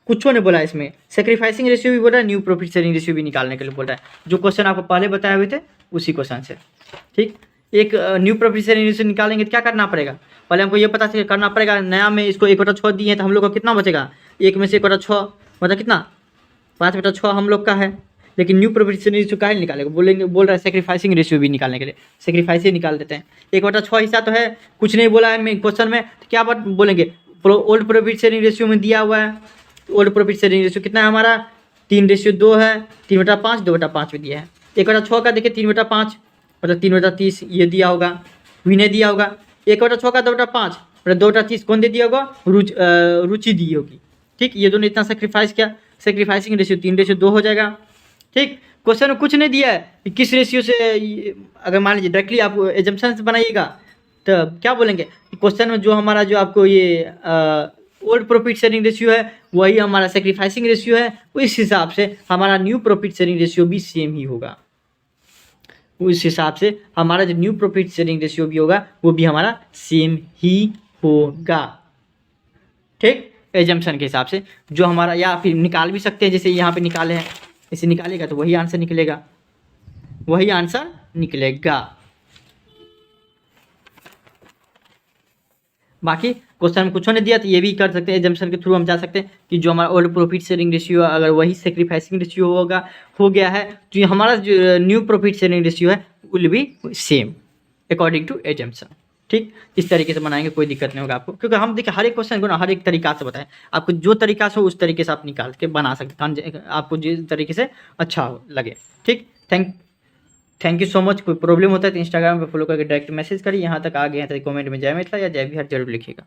A: कुछ ने बोला इसमें सेक्रीफाइसिंग रेशियो भी बोल रहा है, न्यू प्रॉफिट शेयरिंग रेशियो भी निकालने के लिए बोल रहा है, जो क्वेश्चन आपको पहले बताए हुए थे उसी क्वेश्चन से। ठीक, एक न्यू प्रॉफिट शेयरिंग रेशियो निकालेंगे तो क्या करना पड़ेगा, पहले हमको ये पता करना पड़ेगा, नया में इसको 1/6 दिए हैं, तो हम लोग को कितना बचेगा, एक में से 1/6 मतलब कितना, 5/6 हम लोग का है। लेकिन न्यू प्रॉफिट शेयरिंग रेशियो काहे निकालेगा, बोलेंगे बोल रहा है सेक्रीफाइसिंग रेशियो भी निकालने के लिए, सेक्रीफाइस ही निकाल देते हैं। 1/6 हिस्सा तो है, कुछ नहीं बोला है क्वेश्चन में, तो क्या बात बोलेंगे, ओल्ड प्रॉफिट शेयरिंग रेशियो में दिया हुआ है, ओल्ड प्रॉफिट शेयरिंग रेशियो कितना है हमारा, 3:2 है, 3/5, 2/5 में दिया है। 1/6 का देखिए 3/5 मतलब 3/30 ये दिया होगा, विनय दिया होगा। 1/6 का 2/5 मतलब 2/30 कौन दे दिया होगा, रुचि दी होगी। ठीक, ये दोनों इतना सेक्रीफाइस किया, सेक्रीफाइसिंग रेशियो 3:2 हो जाएगा। ठीक, क्वेश्चन में कुछ नहीं दिया है कि किस रेशियो से, अगर मान लीजिए डायरेक्टली आप एजम्पशंस बनाइएगा तो क्या बोलेंगे, क्वेश्चन में जो हमारा जो आपको ये ओल्ड प्रॉफिट शेयरिंग रेशियो है वही हमारा सेक्रीफाइसिंग रेशियो है, उस हिसाब से हमारा न्यू प्रॉफिट शेयरिंग रेशियो भी सेम ही होगा। उस हिसाब से हमारा जो न्यू प्रॉफिट शेयरिंग रेशियो भी होगा वो भी हमारा सेम ही होगा। ठीक, एजम्पशन के हिसाब से जो हमारा, या फिर निकाल भी सकते हैं, जैसे यहाँ पे निकाले हैं, इसे निकालेगा तो वही आंसर निकलेगा, वही आंसर निकलेगा। बाकी क्वेश्चन में कुछ ने दिया तो ये भी कर सकते हैं, एजम्पशन के थ्रू हम जा सकते हैं कि जो हमारा ओल्ड प्रॉफिट शेयरिंग रेशियो अगर वही सेक्रीफाइसिंग रेशियो हो गया है, तो ये हमारा जो न्यू प्रॉफिट शेयरिंग रेशियो है will be same according to assumption. ठीक, इस तरीके से बनाएंगे, कोई दिक्कत नहीं होगा आपको, क्योंकि हम देखिए हर एक क्वेश्चन को ना हर एक तरीका से बताएं, आपको जो तरीका से हो उस तरीके से आप निकाल के बना सकते हैं, आपको जिस तरीके से अच्छा हो लगे। ठीक, थैंक यू सो मच। कोई प्रॉब्लम होता है तो इंस्टाग्राम पे फॉलो करके डायरेक्ट मैसेज करिए। यहाँ तक आ गए हैं तो कमेंट में जय मिथिला या जय बिहार जरूर लिखिएगा।